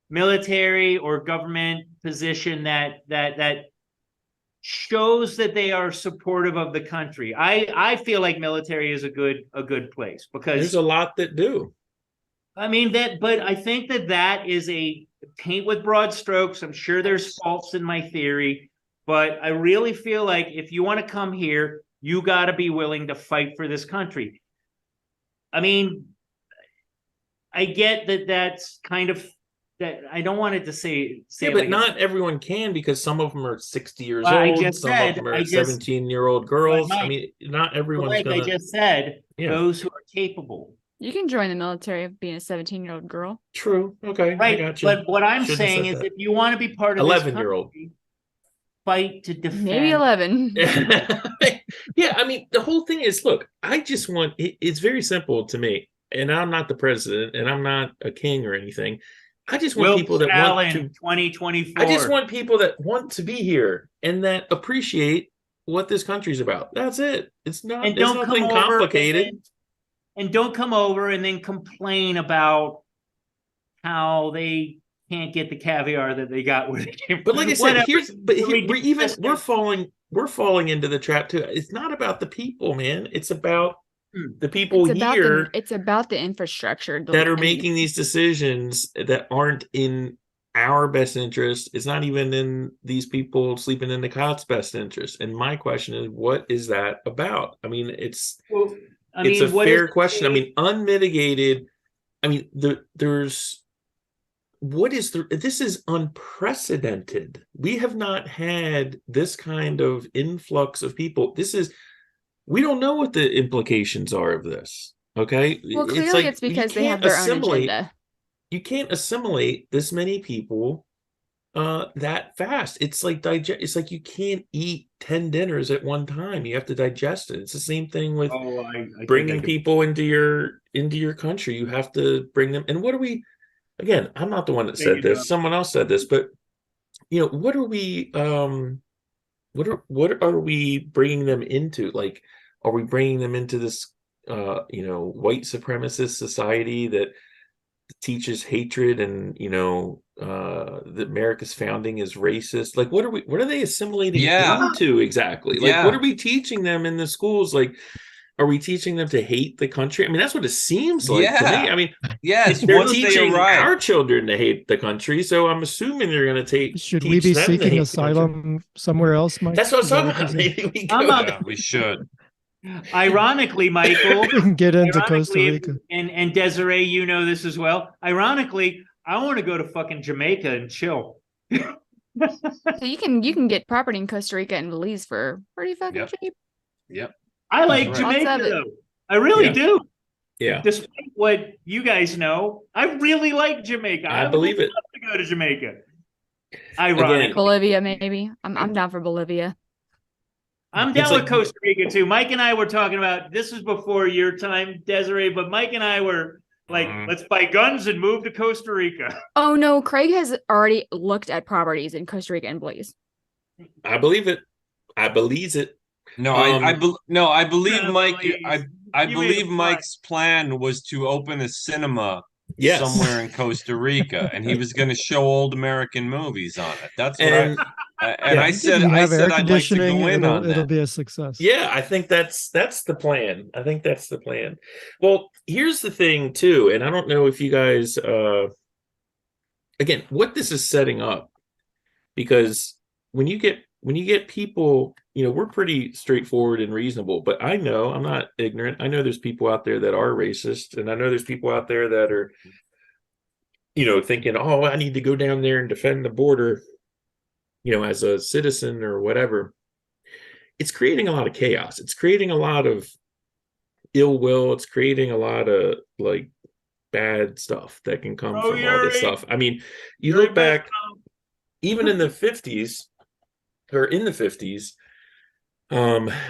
military or government position that shows that they are supportive of the country. I feel like military is a good place, because there's a lot that do. I mean but I think that is a paint with broad strokes. I'm sure there's faults in my theory, but I really feel like if you want to come here, you got to be willing to fight for this country. I mean, I get that that's kind of, that I don't want it to say but like not everyone can, because some of them are 60 years well, old. Of them are 17-year-old girls. I mean, not everyone's I just said, those who are capable. You can join the military of being a 17-year-old girl. True. Okay. Right. I got you. But what I'm saying is, if you want to be part of 11-year-old, fight to defend. Maybe 11. Yeah. I mean, the whole thing is, look, I just want, it's very simple to me. And I'm not the president, and I'm not a king or anything. I just want people that want to 2024. I just want people that want to be here and that appreciate what this country's about. That's it. It's not, and don't nothing complicated. And don't come over and then complain about how they can't get the caviar that they got where they came from. But like I said, we're falling into the trap too. It's not about the people, man. It's about the people here. It's about the infrastructure that are making these decisions that aren't in our best interest. It's not even in these people sleeping in the cot's best interest. And my question is, what is that about? I mean, it's a fair question. I mean, unmitigated. I mean, this is unprecedented. We have not had this kind of influx of people. We don't know what the implications are of this. Okay. Well, clearly it's because they have their own agenda. You can't assimilate this many people that fast. It's like you can't eat 10 dinners at one time. You have to digest it. It's the same thing with bringing people into your country. You have to bring them. And what are we? Again, I'm not the one that said this. Someone else said this, but what are we? What are we bringing them into? Like, are we bringing them into this, white supremacist society that teaches hatred and, that America's founding is racist? Like, what are they assimilating into exactly? Like, what are we teaching them in the schools? Like, are we teaching them to hate the country? I mean, that's what it seems like to me. I mean, they're teaching our children to hate the country, so I'm assuming they're going to take. Should we be seeking asylum somewhere else, Mike? That's what I was talking about. Maybe we go. Yeah, we should. Ironically, Michael, we can get into Costa Rica. And Desiree, you know this as well. Ironically, I want to go to fucking Jamaica and chill. So you can get property in Costa Rica and Belize for pretty fucking cheap. Yep. I like Jamaica though. I really Yeah. do. Yeah, Despite what you guys know, I really like Jamaica. I would believe it. love to go to Jamaica. Again, Ironic. Bolivia, maybe. I'm down for Bolivia. I'm It's down with like- Costa Rica too. Mike and I were talking about this was before your time, Desiree, but Mike and I were like, let's buy guns and move to Costa Rica. Oh no, Craig has already looked at properties in Costa Rica and Belize. I believe it. I believe it. No, I believe Mike. I believe Mike's plan was to open a cinema Yes. somewhere in Costa Rica, and he was going to show old American movies on it. That's what And I said. You I have air said I'd like to conditioning, go in on it'll that. be a success. yeah, I think that's the plan. I think that's the plan. Well, here's the thing too, and I don't know if you guys again what this is setting up, because when you get people, we're pretty straightforward and reasonable, but I know I'm not ignorant. I know there's people out there that are racist, and I know there's people out there that are thinking, oh, I need to go down there and defend the border, as a citizen or whatever. It's creating a lot of chaos. It's creating a lot of ill will. It's creating a lot of like bad stuff that can come from all this stuff. I mean, you look back, even in the 50s, or in the 50s,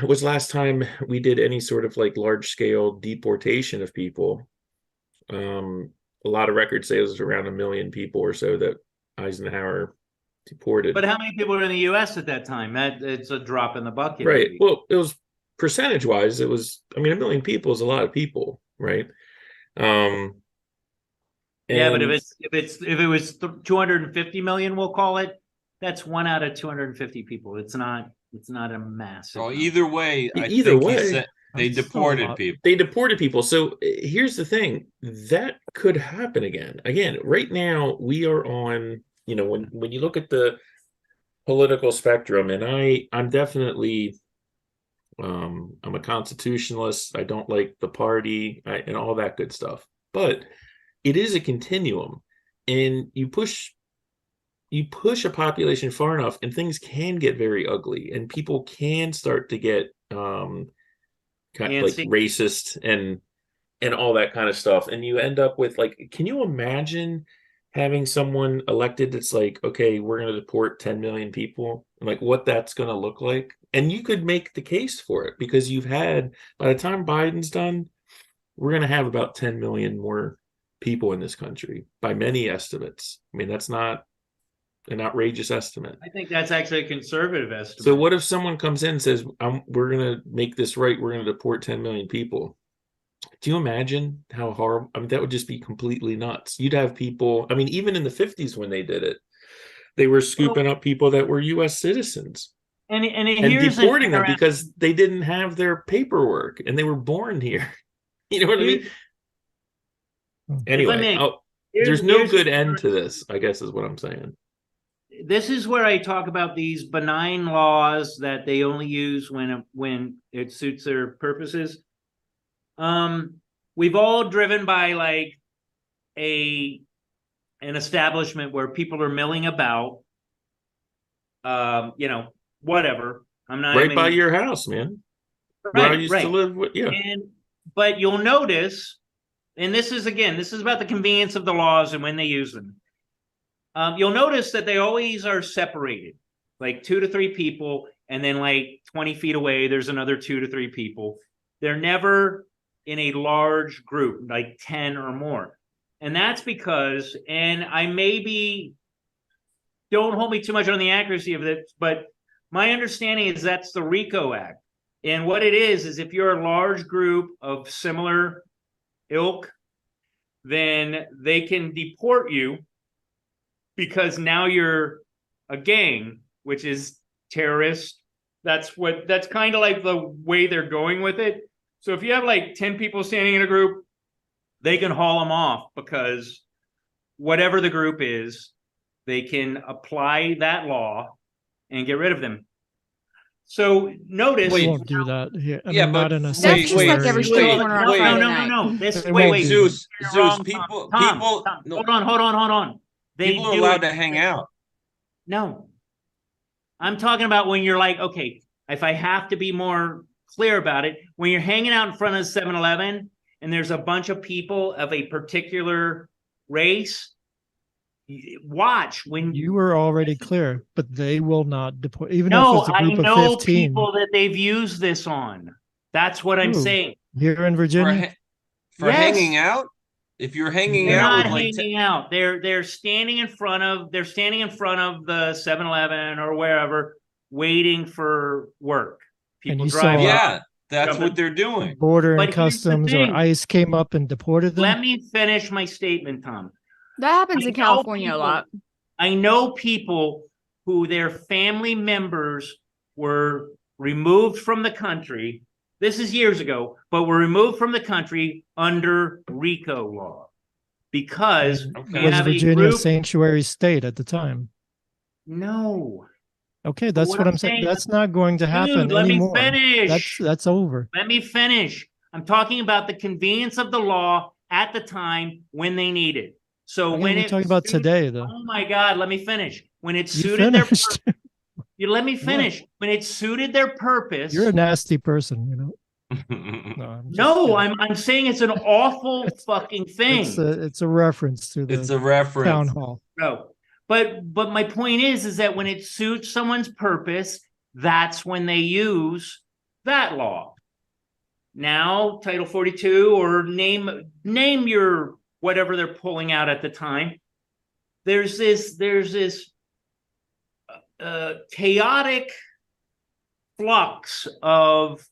was last time we did any sort of like large scale deportation of people. A lot of records say it was around 1 million people or so that Eisenhower deported. But how many people were in the U.S. at that time? It's a drop in the bucket. Right. Maybe. Well, it was percentage wise, it was, 1 million people is a lot of people, right? Yeah, but and if it was 250 million, we'll call it. That's 1 out of 250 people. It's not a massive. So either way, I Either think way, he said they that's still a deported lot. people. They deported people. So here's the thing, that could happen again. Again, right now we are on, when you look at the political spectrum, and I'm definitely I'm a constitutionalist. I don't like the party and all that good stuff. But it is a continuum, and you push a population far enough and things can get very ugly, and people can start to get kind of like racist and all that kind of stuff, and you end up with like, can you imagine having someone elected that's like, okay, we're going to deport 10 million people, and like what that's going to look like? And you could make the case for it, because you've had, by the time Biden's done, we're going to have about 10 million more people in this country by many estimates. I mean, that's not an outrageous estimate. I think that's actually a conservative estimate. So what if someone comes in and says, we're going to make this right, we're going to deport 10 million people? Do you imagine how horrible? I mean, that would just be completely nuts. You'd have people, I mean, even in the 50s when they did it, they were scooping up people that were U.S. citizens and and deporting them because they didn't have their paperwork and they were born here. You know what I mean? Anyway, there's no good end to this, I guess is what I'm saying. This is where I talk about these benign laws that they only use when it suits their purposes. We've all driven by like an establishment where people are milling about, whatever. I'm not right by your house, man. Right, where I used to live with, yeah. But you'll notice, and this is about the convenience of the laws and when they use them. You'll notice that they always are separated, like 2 to 3 people, and then like 20 feet away, there's another 2 to 3 people. They're never in a large group, like 10 or more. And that's because, and don't hold me too much on the accuracy of it, but my understanding is that's the RICO Act. And what it is if you're a large group of similar ilk, then they can deport you because now you're a gang, which is terrorist. That's kind of like the way they're going with it. So if you have like 10 people standing in a group, they can haul them off because whatever the group is, they can apply that law and get rid of them. So notice We won't do that here. I Yeah, mean, but not in a That's just like every street wait, corner on wait. Friday No. night. This They wait, won't wait. do Zeus, You're Zeus, wrong, people, Tom. people, Tom, no, hold on. people are allowed to hang out. No. I'm talking about when you're like, okay, if I have to be more clear about it. When you're hanging out in front of 7-Eleven and there's a bunch of people of a particular race, watch when You were already clear, but they will not deport, even if no, it's a I group of know 15. people that they've used this on. That's what I'm Who? saying. Here in For, Virginia? for Yes. hanging out? If you're hanging They're out not with like hanging out. They're standing in front of the 7-Eleven or wherever, waiting for work. And People you drive saw- up. yeah, that's jumping. what they're doing. Border But and here's the Customs or thing. ICE came up and deported them? Let me finish my statement, Tom. That happens I in know California a people- lot. I know people who their family members were removed from the country. This is years ago, but were removed from the country under RICO law because And Okay. you was have a Virginia group. sanctuary state at the time? No. Okay, that's what what I'm I'm saying. saying- That's not going to happen Dude, let me anymore. finish. That's over. Let me finish. I'm talking about the convenience of the law at the time when they need it. So Okay, when we're it talking about suited- today, though. Oh my God, let me finish. When it You suited their finished. you let me finish. When it suited their purpose. You're a nasty person, you know. No, I'm just No, kidding. I'm saying it's an awful It's- fucking thing. It's a reference to It's the a reference. town hall. No. But my point is that when it suits someone's purpose, that's when they use that law. Now, Title 42 or name your whatever they're pulling out at the time. There's this chaotic flux of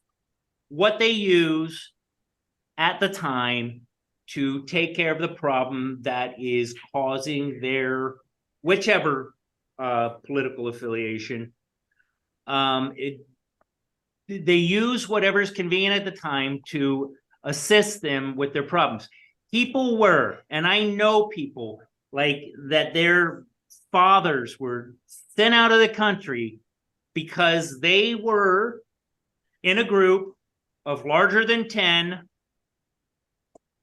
what they use at the time to take care of the problem that is causing their whichever political affiliation. They use whatever is convenient at the time to assist them with their problems. People were, and I know people like that, their fathers were sent out of the country because they were in a group of larger than 10,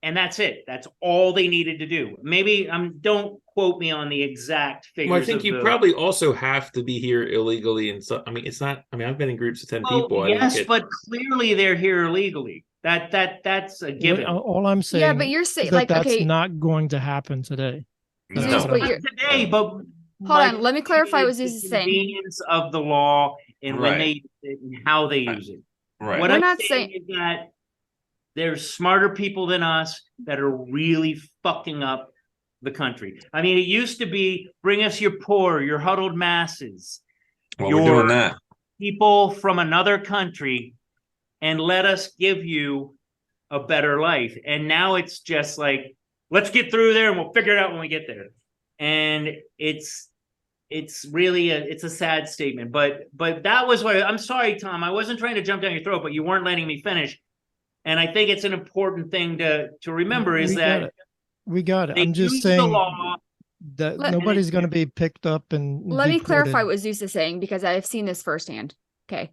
and that's it. That's all they needed to do. Maybe don't quote me on the exact figures. Well, I think you probably also have to be here illegally, and so I mean, it's not. I mean, I've been in groups of 10 people. Yes, but clearly they're here illegally. That's a given. All I'm saying. Yeah, but you're saying is that like, that's okay, not going to happen today. That's Zeus, what but I'm- you're Today, but hold on. Let me clarify what Zeus is saying. Convenience of the law and when Right. they use it and how they use it. Right. What We're I'm not saying is that there's smarter people than us that are really fucking up the country. I mean, it used to be bring us your poor, your huddled masses, Well, we're doing that. people from another country, and let us give you a better life. And now it's just like, let's get through there and we'll figure it out when we get there. And it's really it's a sad statement, but that was what I'm sorry, Tom. I wasn't trying to jump down your throat, but you weren't letting me finish. And I think it's an important thing to remember is that we got it. they I'm just use the saying law. that Let- nobody's going to be picked up and Let me deported. clarify what Zeus is saying because I've seen this firsthand. Okay.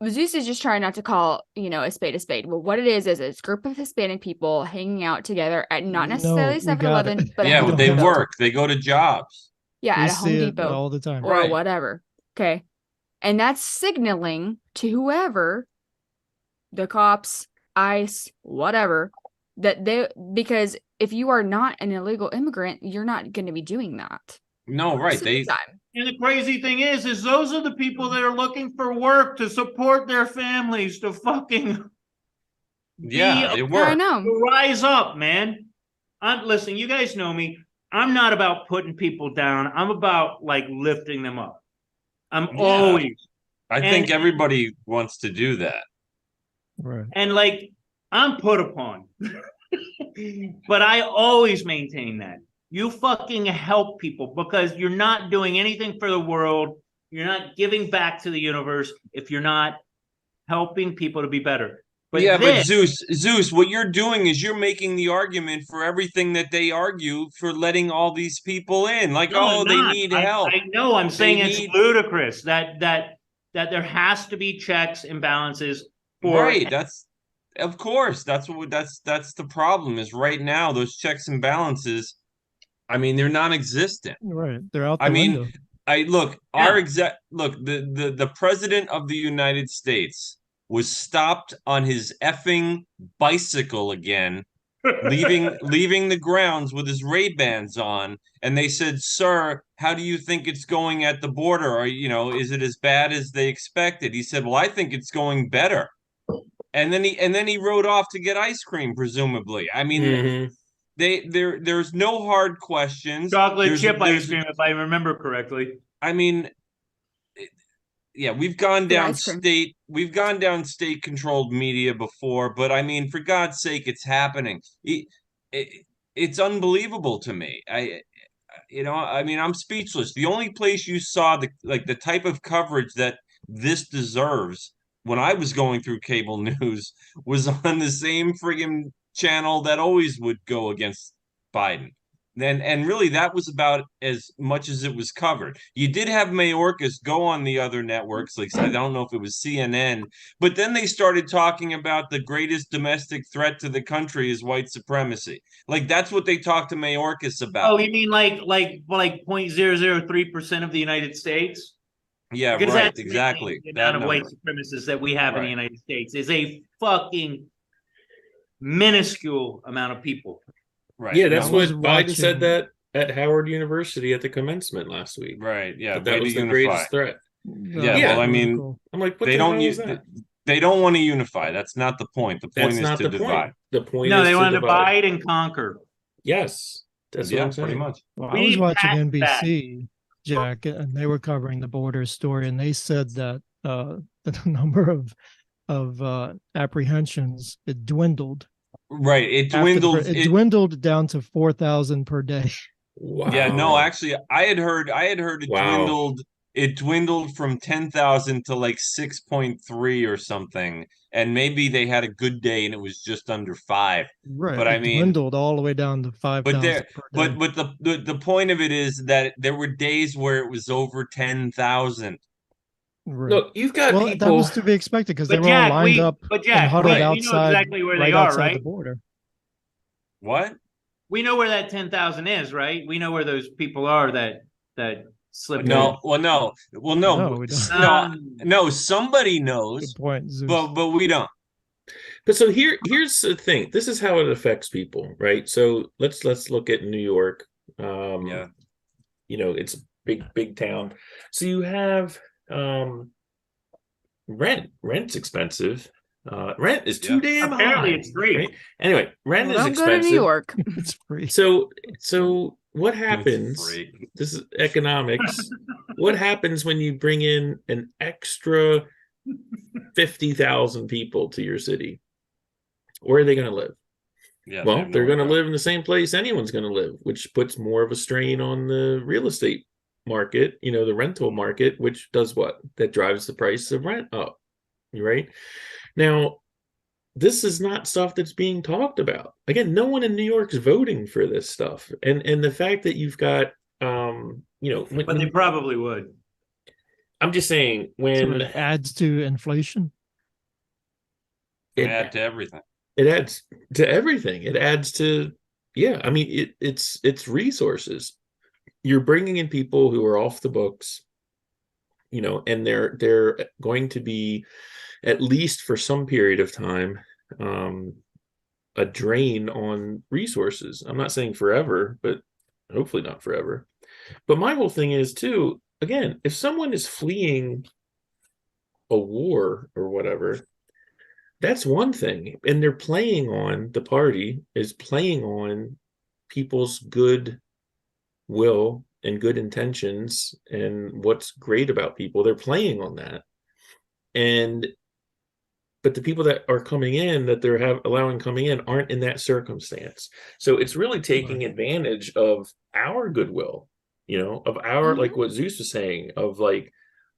Zeus is just trying not to call, a spade a spade. Well, what it is it's a group of Hispanic people hanging out together at not necessarily No, we got 7-Eleven, it. but at Yeah, Home but they Depot. work. They go to jobs. Yeah, We at a Home see it Depot all the time. or Right. whatever. Okay. And that's signaling to whoever, the cops, ICE, whatever, because if you are not an illegal immigrant, you're not going to be doing that. No, right. Most of the time. And the crazy thing is those are the people that are looking for work to support their families to fucking Yeah, be it Yeah, I works. know. to rise up, man. Listen, you guys know me. I'm not about putting people down. I'm about like lifting them up. I'm Yeah. always I think everybody wants to do that. Right. and like I'm put upon. But I always maintain that. You fucking help people because you're not doing anything for the world. You're not giving back to the universe if you're not helping people to be better. But But Zeus, what you're doing is you're making the argument for everything that they argue for letting all these people in. Like, No, I'm they not. need help. I know. I'm saying it's need- ludicrous that there has to be checks and balances for Right. Of course. That's the problem is right now, those checks and balances, I mean, they're non-existent. Right. They're out the I mean, window. The president of the United States was stopped on his effing bicycle again, leaving the grounds with his Ray-Bans on, and they said, "Sir, how do you think it's going at the border? Is it as bad as they expected?" He said, "Well, I think it's going better." And then he rode off to get ice cream, presumably. I mean, Mhm. there's no hard questions. Chocolate chip ice cream, if I remember correctly. I mean, yeah, we've gone Good down ice cream. state controlled media before, but I mean, for God's sake, it's happening. It's unbelievable to me. I'm speechless. The only place you saw the type of coverage that this deserves when I was going through cable news was on the same friggin' channel that always would go against Biden. And really, that was about as much as it was covered. You did have Mayorkas go on the other networks, like I don't know if it was CNN, but then they started talking about the greatest domestic threat to the country is white supremacy. Like that's what they talked to Mayorkas about. Oh, you mean like 0.003% of the United States? Yeah, Because right, that's exactly. the That amount of white number. supremacists that we have in the Right. United States is a fucking minuscule amount of people. Right. Yeah, that's I what was Biden said watching- that at Howard University at the commencement last week. Right. Yeah. That Way was to the unify. greatest threat. Yeah, well, I mean, I'm like, what they the don't hell is use that? they don't want to unify. That's not the point. The point That's is not to the divide. point. The point No, is they to want to divide. divide and conquer. Yes, that's what Yeah, I'm saying. pretty much. Well, We I was need watching Pat back. NBC, Jack, and they were covering the border story, and they said that the number of apprehensions it dwindled. Right. It After the dwindled. it dwindled down to 4,000 per day. Wow. Yeah, no, actually, I had heard it Wow. dwindled from 10,000 to like 6.3 or something. And maybe they had a good day and it was just under 5. Right. But I it mean, dwindled all the way down to 5,000 per day. but the point of it is that there were days where it was over 10,000. Right. Look, you've got Well, that people. was to be expected because they But were all Jack, lined up but and Jack, huddled right. we know outside, exactly where right they are, outside right? the border. What? We know where that 10,000 is, right? We know where those people are that slipped. No, in. well, no, No, we don't. no. Somebody knows, Good point, Zeus. but we don't. But so here's the thing. This is how it affects people, right? So let's look at New York. Yeah. It's a big town. So you have rent. Rent's expensive. Rent is too damn Apparently high. it's free. Right? Anyway, rent Well, is don't go to expensive. New York. It's free. So what It's happens? free. This is economics. What happens when you bring in an extra 50,000 people to your city? Where are they going to live? Yeah, Well, have they're nowhere going to go. live in the same place anyone's going to live, which puts more of a strain on the real estate market, the rental market, which does what? That drives the price of rent up, right? Now, this is not stuff that's being talked about. Again, no one in New York's voting for this stuff. And the fact that you've got, But they probably would. I'm just saying, So when it adds to inflation. Add to everything. it adds to everything. It adds to, I mean, it's resources. You're bringing in people who are off the books, and they're going to be, at least for some period of time, a drain on resources. I'm not saying forever, but hopefully not forever. But my whole thing is too, again, if someone is fleeing a war or whatever, that's one thing. And the party is playing on people's good will and good intentions and what's great about people. They're playing on that. But the people that are coming in, that they're allowing coming in, aren't in that circumstance. So it's really taking advantage of our goodwill, of our, like what Zeus was saying, of like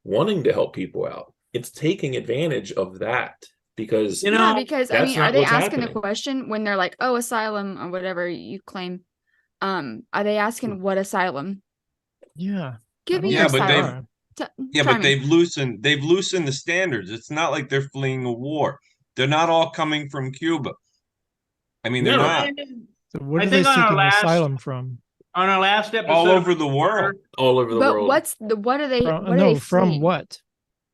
wanting to help people out. It's taking advantage of that because Yeah, because I that's mean, not are they what's asking happening. the question when they're like, "Oh, asylum" or whatever you claim? Are they asking what asylum? Yeah. Give me Yeah, your but asylum. Try me. they've loosened the standards. It's not like they're fleeing a war. They're not all coming from Cuba. I mean, they're No. not. So where I are they think on our seeking last- asylum from? on our last episode, all over the world. all over the But world. what are they? From, What are no, they from fleeing? what?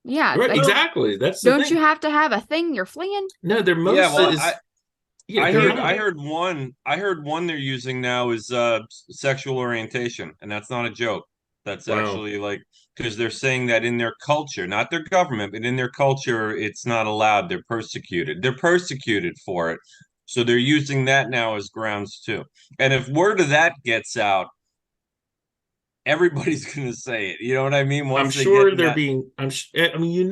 Yeah, Right, like, exactly. That's the don't thing. you have to have a thing you're fleeing? No, they're most Yeah, well, is. Yeah, I they're heard not. I heard one they're using now is sexual orientation, and that's not a joke. That's Wow. actually like, because they're saying that in their culture, not their government, but in their culture, it's not allowed. They're persecuted. They're persecuted for it. So they're using that now as grounds too. And if word of that gets out, everybody's going to say it. You know what I mean? I'm Once they sure get they're that, being. I mean,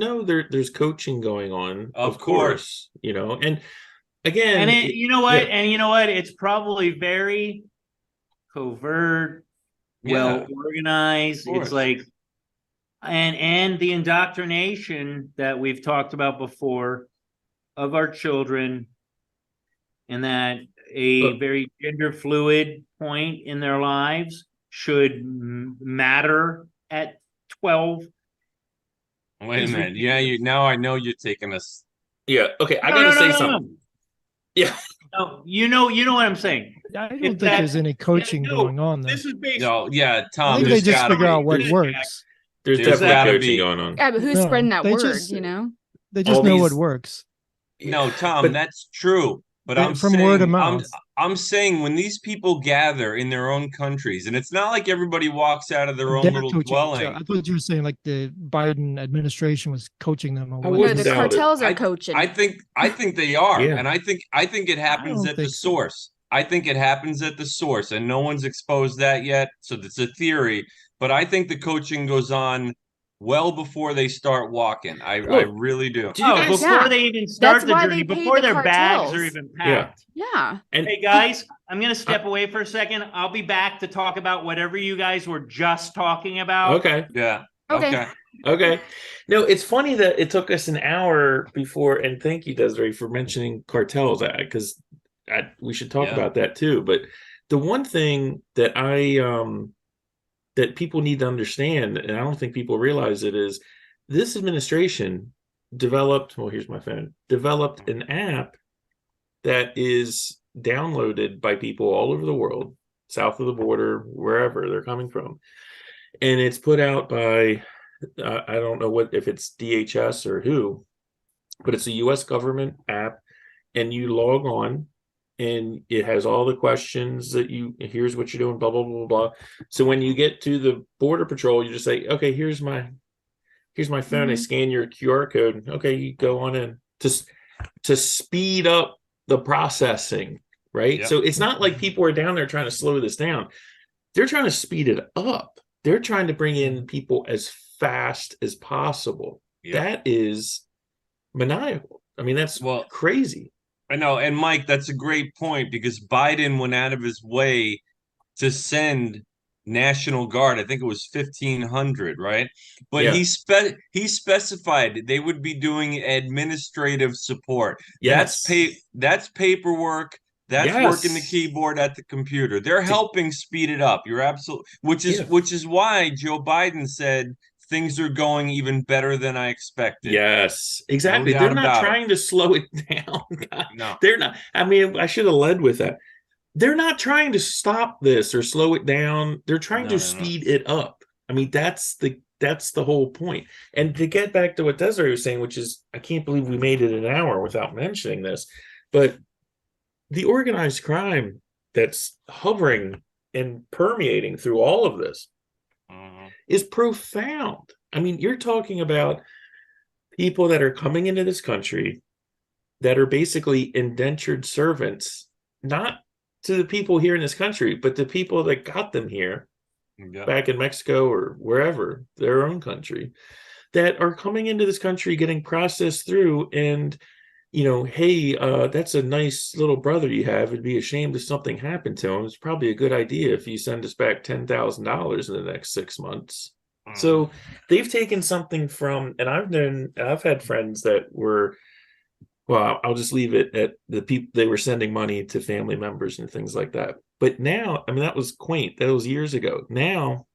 there's coaching going on, Of of course. And again, And you know what? yeah. And you know what? It's probably very covert, well organized. Of It's course. like, and the indoctrination that we've talked about before of our children, and that a But- very gender fluid point in their lives should matter at 12. Wait a minute. Yeah, now I know you're taking us. Yeah. Okay. I gotta say something. No. Yeah. No, you know what I'm saying. I don't If think that- there's any coaching no, going on there. This is based. No, yeah, I Tom. think they There's just gotta figure be. out what There's- works. There's There's definitely gotta coaching be. going on. Yeah, but who's No, spreading that they word? just- You know. They just All know these- what works. No, Tom, But- that's true. But I'm From saying, word of mouth. I'm saying when these people gather in their own countries, and it's not like everybody walks out of their own They're little coaching each other. dwelling. I thought you were saying like the Biden administration was coaching them. Or I what. No, wouldn't the doubt it. cartels are coaching. I think they are, Yeah. and I think it happens don't at the think so. source. I think it happens at the source, and no one's exposed that yet. So it's a theory, but I think the coaching goes on well before they start walking. I Look, really do. Do you Oh, guys? before Yeah. they even start That's the why journey, they pay before the their bags cartels. are even packed. Yeah. And Hey guys, I'm gonna step away for a second. I'll be back to talk about whatever you guys were just talking about. okay. Yeah. Okay. Okay. No, it's funny that it took us an hour before, and thank you, Desiree, for mentioning cartels, because we should talk Yeah. about that too. But the one thing that that people need to understand, and I don't think people realize it, is this administration developed an app that is downloaded by people all over the world, south of the border, wherever they're coming from. And it's put out by, I don't know if it's DHS or who, but it's a U.S. government app. And you log on and it has all the questions that here's what you're doing, blah, blah, blah, blah. So when you get to the Border Patrol, you just say, okay, here's my phone. I scan your QR code. Okay, you go on in to speed up the processing, right? Yep. So it's not like people are down there trying to slow this down. They're trying to speed it up. They're trying to bring in people as fast as possible. Yep. That is maniacal. I mean, that's crazy. I know. And Mike, that's a great point because Biden went out of his way to send National Guard. I think it was 1,500, right? But Yeah. he specified they would be doing administrative support. Yes. That's paperwork. That's Yes. working the keyboard at the computer. They're helping speed it up. You're absolutely, which is why Joe Biden said things are going even better than I expected. Yes, exactly. No doubt They're not about trying to slow it down. No. They're not. I mean, I should have led with that. They're not trying to stop this or slow it down. They're trying to speed it up. I mean, that's the whole point. And to get back to what Desiree was saying, which is, I can't believe we made it an hour without mentioning this, but the organized crime that's hovering and permeating through all of this is profound. I mean, you're talking about people that are coming into this country that are basically indentured servants, not to the people here in this country, but the people that got them here back in Mexico or wherever, their own country, that are coming into this country, getting processed through, and hey, that's a nice little brother you have. It'd be a shame if something happened to him. It's probably a good idea if you send us back $10,000 in the next 6 months. So they've taken something from, and I've had friends that were, well, I'll just leave it at the people, they were sending money to family members and things like that. But now, I mean, that was quaint. That was years ago. Now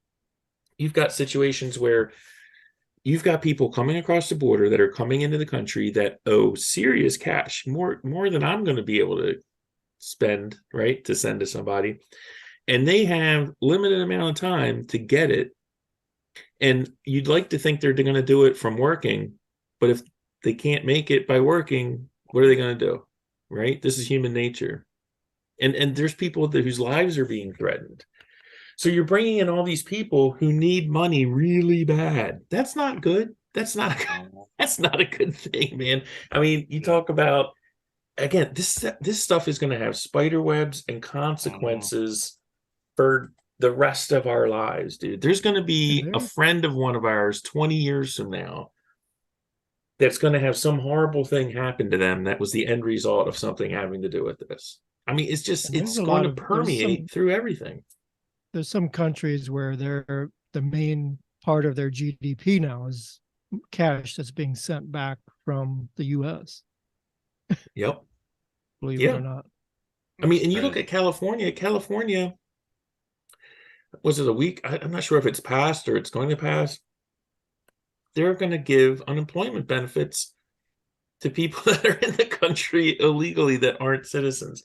you've got situations where you've got people coming across the border that are coming into the country that owe serious cash, more than I'm going to be able to spend, right, to send to somebody. and they have limited amount of time to get it. And you'd like to think they're going to do it from working, but if they can't make it by working, what are they going to do? Right? This is human nature. And there's people whose lives are being threatened. So you're bringing in all these people who need money really bad. That's not good. That's not a good thing, man. I mean, you talk about, again, this stuff is going to have spider webs and consequences for the rest of our lives, dude. There's going to be a friend of one of ours 20 years from now that's going to have some horrible thing happen to them that was the end result of something having to do with this. I mean, it's going to permeate through everything. There's some countries where the main part of their GDP now is cash that's being sent back from the U.S. Yep. Believe it or not. I mean, and you look at California. California, was it a week? I'm not sure if it's passed or it's going to pass. They're going to give unemployment benefits to people that are in the country illegally that aren't citizens.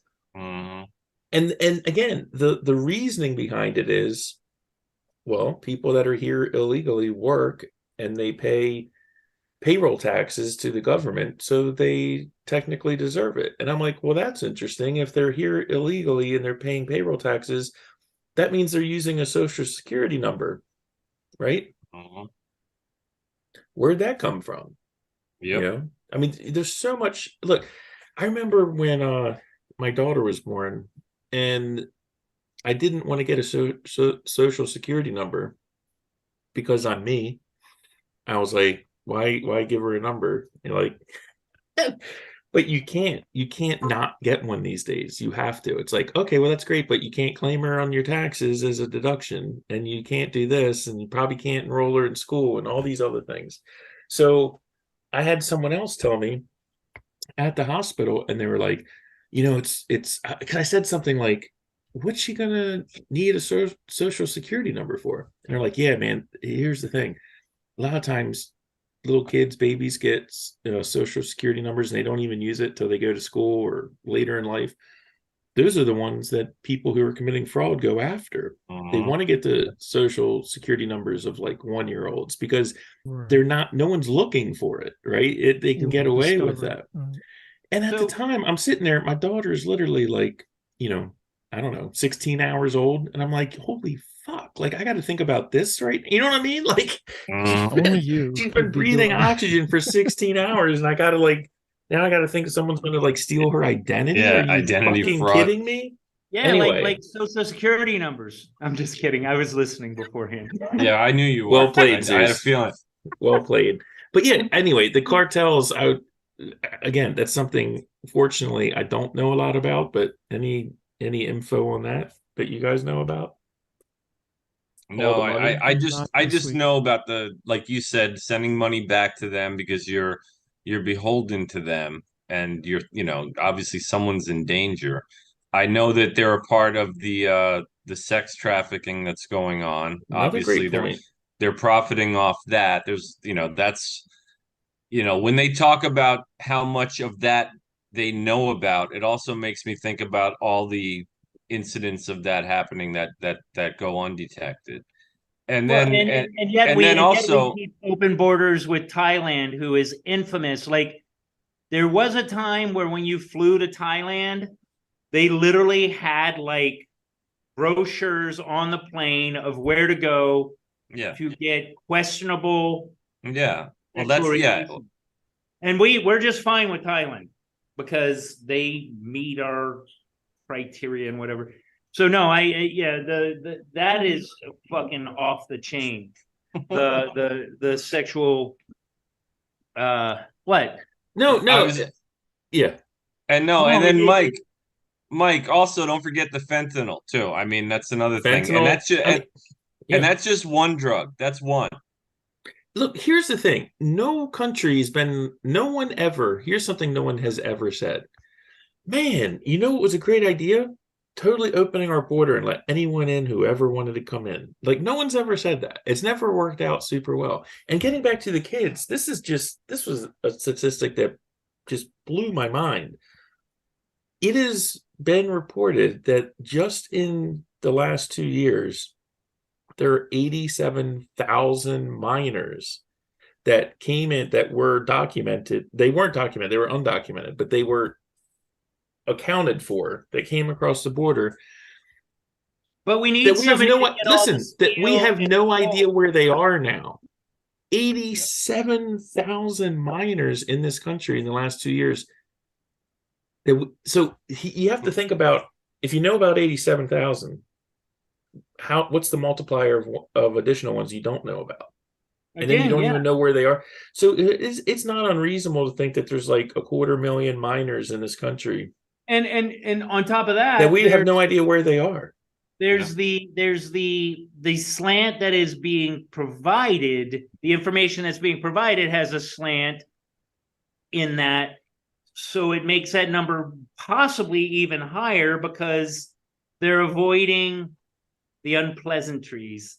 And again, the reasoning behind it is, well, people that are here illegally work and they pay payroll taxes to the government, so they technically deserve it. And I'm like, well, that's interesting. If they're here illegally and they're paying payroll taxes, that means they're using a social security number, right? Where'd that come from? Yep. You know, I mean, there's so much. Look, I remember when my daughter was born, and I didn't want to get a social security number because I'm me. I was like, why give her a number? And like, but you can't not get one these days. You have to. It's like, okay, well, that's great, but you can't claim her on your taxes as a deduction, and you can't do this, and you probably can't enroll her in school and all these other things. So I had someone else tell me at the hospital, and they were like, you know, it's because I said something like, what's she gonna need a social security number for? And they're like, yeah, man, here's the thing. A lot of times little kids, babies get social security numbers and they don't even use it till they go to school or later in life. Those are the ones that people who are committing fraud go after. They want to get the social security numbers of like 1-year-olds because no one's looking for it, right? They can get away with that. And at the time, I'm sitting there, my daughter is literally like, I don't know, 16 hours old. And I'm like, holy fuck, like I got to think about this, right? You know what I mean? Like she's been breathing oxygen for 16 hours, and I got to now I got to think someone's going to steal her identity. Yeah, are you identity fucking fraud. kidding me? Yeah, anyway. like social security numbers. I'm just kidding. I was listening beforehand. Yeah, I knew you were. Well played, I Zeus. had a feeling. Well played. But yeah, anyway, the cartels, again, that's something, fortunately, I don't know a lot about, but any info on that you guys know about? No, I just know about like you said, sending money back to them because you're beholden to them, and you're obviously someone's in danger. I know that they're a part of the sex trafficking that's going on. Another Obviously, great point. they're profiting off that. There's that's when they talk about how much of that they know about, it also makes me think about all the incidents of that happening that go undetected. And then and yet we keep open borders with Thailand, who is infamous. Like, there was a time where when you flew to Thailand, they literally had like brochures on the plane of where to go to get questionable. Yeah. Well, that's And we're just fine with Thailand because they meet our criteria and whatever. So no, that is fucking off the chain. The sexual what? No. Yeah. And then Mike, also don't forget the fentanyl too. I mean, that's another thing. And that's just and that's just one drug. That's one. Look, here's the thing. Here's something no one has ever said. Man, what was a great idea? Totally opening our border and let anyone in who ever wanted to come in. Like, no one's ever said that. It's never worked out super well. And getting back to the kids, this was a statistic that just blew my mind. It has been reported that just in the last 2 years, there are 87,000 minors that came in that were documented. They weren't documented, they were undocumented, but they were accounted for. They came across the border. But we need somebody to get all the that we have steel no and idea coal. where they are now. 87,000 minors in this country in the last 2 years. So you have to think about, if you know about 87,000, what's the multiplier of additional ones you don't know about? And then you don't even know where they are. So it's not unreasonable to think that there's like 250,000 minors in this country, And on top of that, that we have no idea where they are. There's the slant that is being provided. The information that's being provided has a slant in that, so it makes that number possibly even higher because they're avoiding the unpleasantries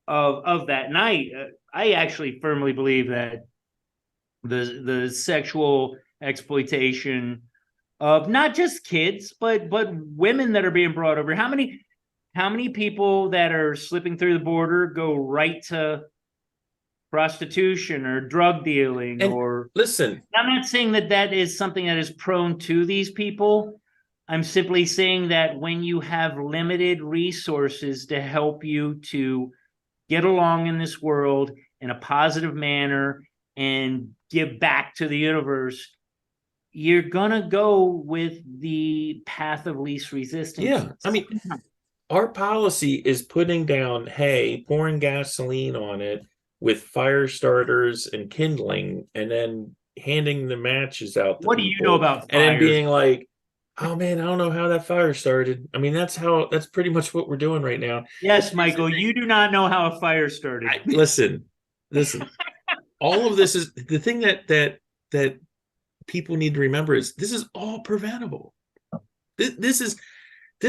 of that. And I actually firmly believe that the sexual exploitation of not just kids but women that are being brought over. How many people that are slipping through the border go right to prostitution or drug dealing? Or listen, I'm not saying that is something that is prone to these people. I'm simply saying that when you have limited resources to help you to get along in this world in a positive manner and give back to the universe, you're gonna go with the path of least resistance. Yeah, I mean, our policy is putting down hay, pouring gasoline on it with fire starters and kindling, and then handing the matches out to what people. Do you know about and then fires? being like, oh man, I don't know how that fire started. I mean, that's pretty much what we're doing right now. Yes, Michael, you do not know how a fire started. Listen. All of this is the thing that people need to remember is this is all preventable. This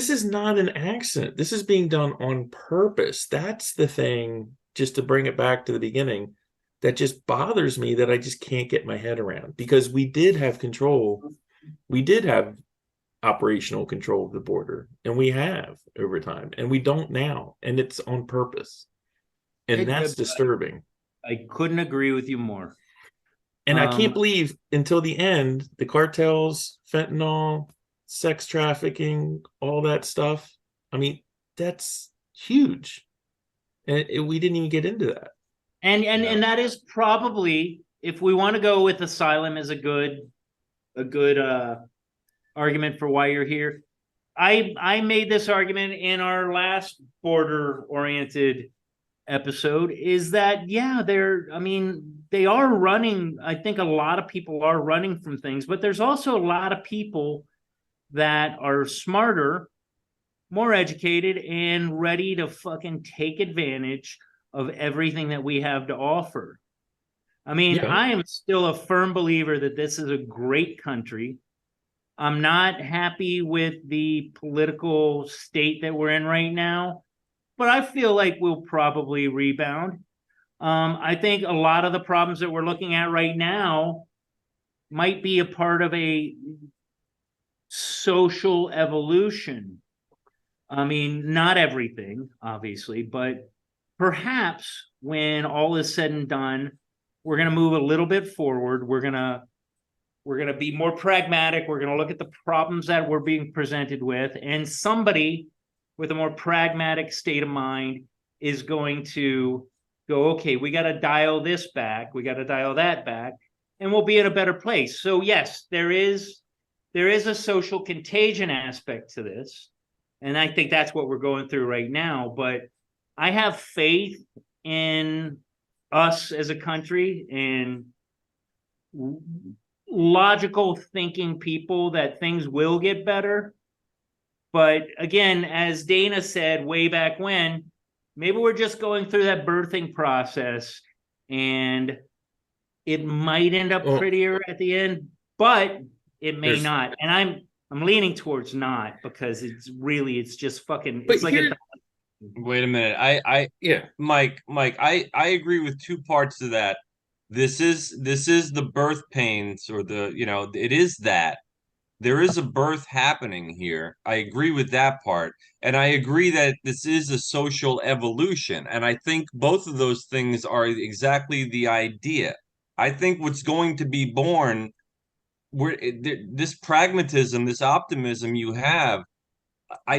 is not an accident. This is being done on purpose. That's the thing, just to bring it back to the beginning, that just bothers me, that I just can't get my head around, because we did have control. We did have operational control of the border, and we have over time, and we don't now, and it's on purpose. And that's disturbing. I couldn't agree with you more. And I can't believe until the end, the cartels, fentanyl, sex trafficking, all that stuff. I mean, that's huge. And we didn't even get into that. And that is probably, if we want to go with asylum as a good argument for why you're here. I made this argument in our last border oriented episode, is that they are running. I think a lot of people are running from things, but there's also a lot of people that are smarter, more educated, and ready to fucking take advantage of everything that we have to offer. I mean, I am still a firm believer that this is a great country. I'm not happy with the political state that we're in right now, but I feel like we'll probably rebound. I think a lot of the problems that we're looking at right now might be a part of a social evolution. I mean, not everything, obviously, but perhaps when all is said and done, we're going to move a little bit forward. We're going to be more pragmatic. We're going to look at the problems that we're being presented with, and somebody with a more pragmatic state of mind is going to go, okay, we got to dial this back. We got to dial that back, and we'll be in a better place. So yes, there is a social contagion aspect to this. And I think that's what we're going through right now. But I have faith in us as a country and logical thinking people that things will get better. But again, as Dana said way back when, maybe we're just going through that birthing process, and it might end up prettier at the end, but it may not. And I'm leaning towards not, because it's just fucking. It's like wait a minute. Mike, I agree with two parts to that. This is the birth pains, or it is that. there is a birth happening here. I agree with that part. And I agree that this is a social evolution. And I think both of those things are exactly the idea. I think what's going to be born, this pragmatism, this optimism you have, I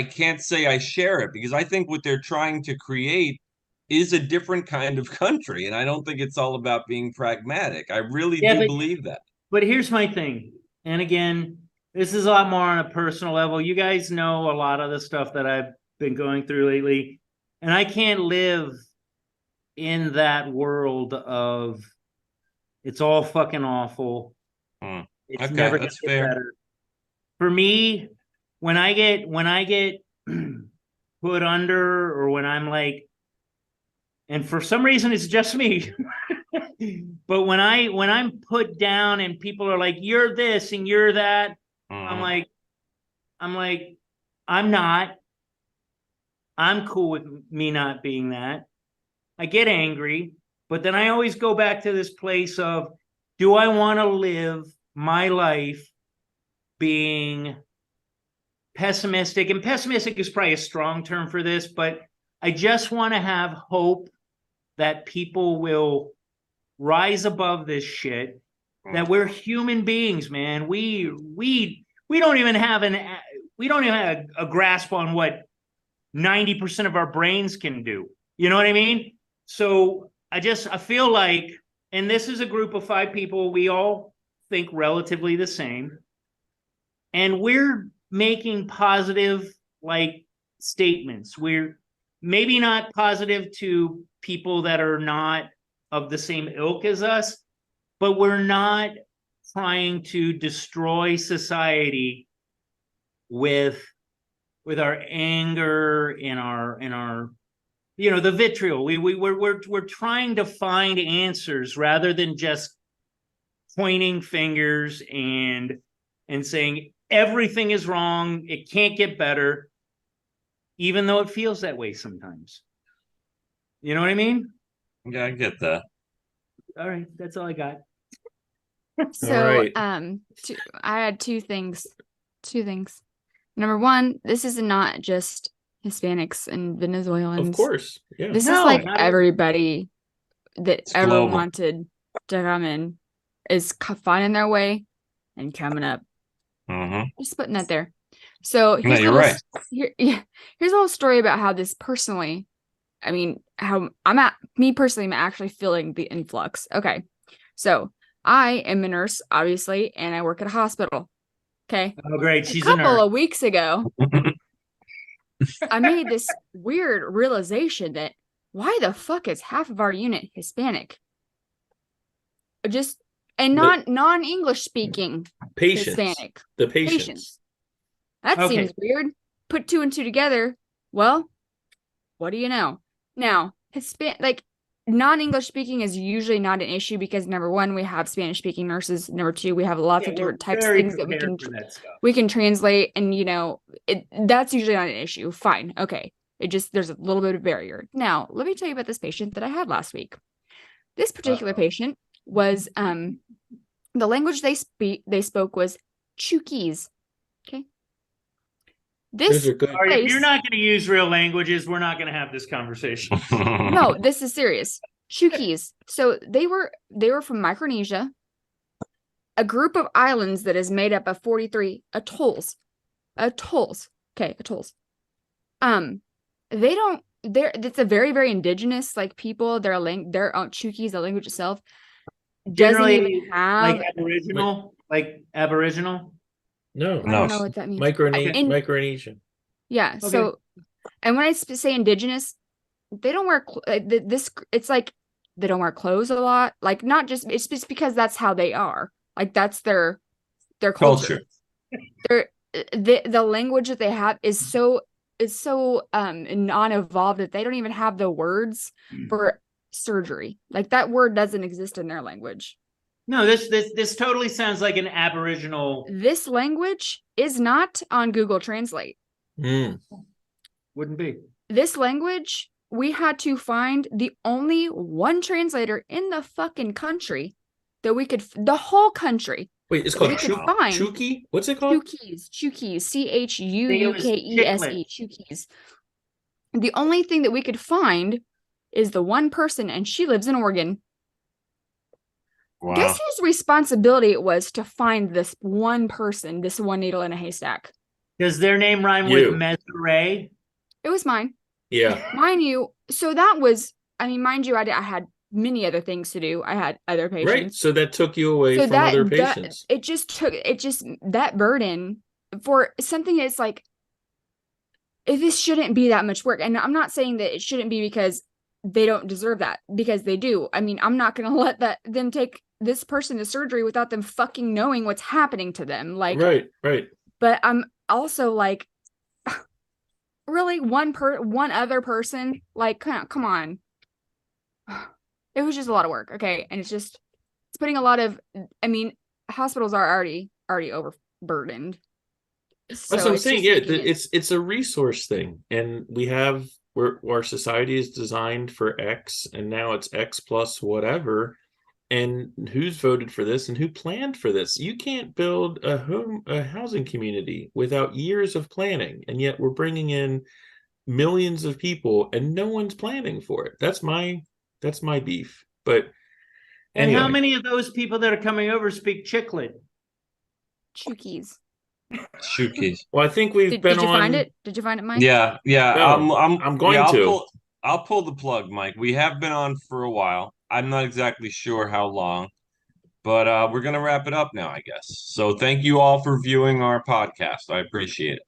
can't say I share it, because I think what they're trying to create is a different kind of country. And I don't think it's all about being pragmatic. I really do believe that. But here's my thing. And again, this is a lot more on a personal level. You guys know a lot of the stuff that I've been going through lately. And I can't live in that world of it's all fucking awful. It's Okay, never that's gonna get fair. better. For me, when I get put under, or when I'm like, and for some reason it's just me, but when I'm put down and people are like, you're this and you're that, I'm like, I'm not. I'm cool with me not being that. I get angry, but then I always go back to this place of, do I want to live my life being pessimistic? And pessimistic is probably a strong term for this, but I just want to have hope that people will rise above this shit, that we're human beings, man. We don't even have a grasp on what 90% of our brains can do. You know what I mean? So I feel like, and this is a group of 5 people, we all think relatively the same, and we're making positive statements. We're maybe not positive to people that are not of the same ilk as us, but we're not trying to destroy society with our anger and our the vitriol. We're trying to find answers rather than just pointing fingers and saying everything is wrong, it can't get better, even though it feels that way sometimes. You know what I mean? Yeah, I get that. All right, that's all I got. So, right. I had two things. Number one, this is not just Hispanics and Venezuelans. Of course. Yeah. This is No, like not everybody that It's ever global. wanted to come in is finding their way and coming up. Just putting that there. So here's you're right. Here's a little story about how this personally, I mean, how me personally, I'm actually feeling the influx. Okay. So I am a nurse, obviously, and I work at a hospital. Okay. Oh, great. She's a couple nurse. of weeks ago, I made this weird realization that why the fuck is half of our unit Hispanic? And non-English speaking Patience. Hispanic. The patience. That Okay. seems weird. Put 2 and 2 together. Well, what do you know? Now, non-English speaking is usually not an issue because number one, we have Spanish speaking nurses. Number two, we have lots of different types of things that we can translate, and that's usually not an issue. Fine. Okay. There's a little bit of barrier. Now, let me tell you about this patient that I had last week. This particular patient was the language they spoke was Chuukese. Okay. Those are good. All right, if you're not going to use real languages, we're not going to have this conversation. No, this is serious. Chuukese. So they were from Micronesia, a group of islands that is made up of 43 atolls. Okay, atolls. It's a very, very indigenous people. Their Chuukese, the language itself, doesn't even have Aboriginal. No. I don't know what that means. Micronesian. Yeah. Okay. So, and when I say indigenous, they don't wear this. It's like they don't wear clothes a lot. It's just because that's how they are. That's their culture. The language that they have is so non-evolved that they don't even have the words for surgery. That word doesn't exist in their language. No, this totally sounds like an Aboriginal. This language is not on Google Translate. Wouldn't be. This language, we had to find the only one translator in the fucking country that the whole country Wait, it's that called we could find. Chuki? What's it called? Chukies, Chukies, Chukies. The only thing that we could find is the one person, and she lives in Oregon. Wow. Guess whose responsibility it was to find this one person, this one needle in a haystack? Does their name rhyme You. with Mesre? It was mine. Yeah. Mind you, so that was, I mean, mind you, I had many other things to do. I had other patients. Right. So that took you away So from other patients. it just that burden for something that's like, if this shouldn't be that much work. And I'm not saying that it shouldn't be because they don't deserve that, because they do. I mean, I'm not going to let them take this person to surgery without them fucking knowing what's happening to them. Like, right. But I'm also like, really, one other person, like, come on. It was just a lot of work. Okay. And it's putting a lot of, I mean, hospitals are already overburdened. So That's what I'm saying. Yeah, it's a resource thing, and our society is designed for X, and now it's X plus whatever. And who's voted for this, and who planned for this? You can't build a housing community without years of planning, and yet we're bringing in millions of people, and no one's planning for it. That's my beef. But And anyway. how many of those people that are coming over speak Chiclet? Chukies. Chukies. Well, I think we've been Did you on. find it? Did you find it, Mike? Yeah. No, I'm going to. I'll pull the plug, Mike. We have been on for a while. I'm not exactly sure how long, but we're gonna wrap it up now, I guess. So thank you all for viewing our podcast. I appreciate it.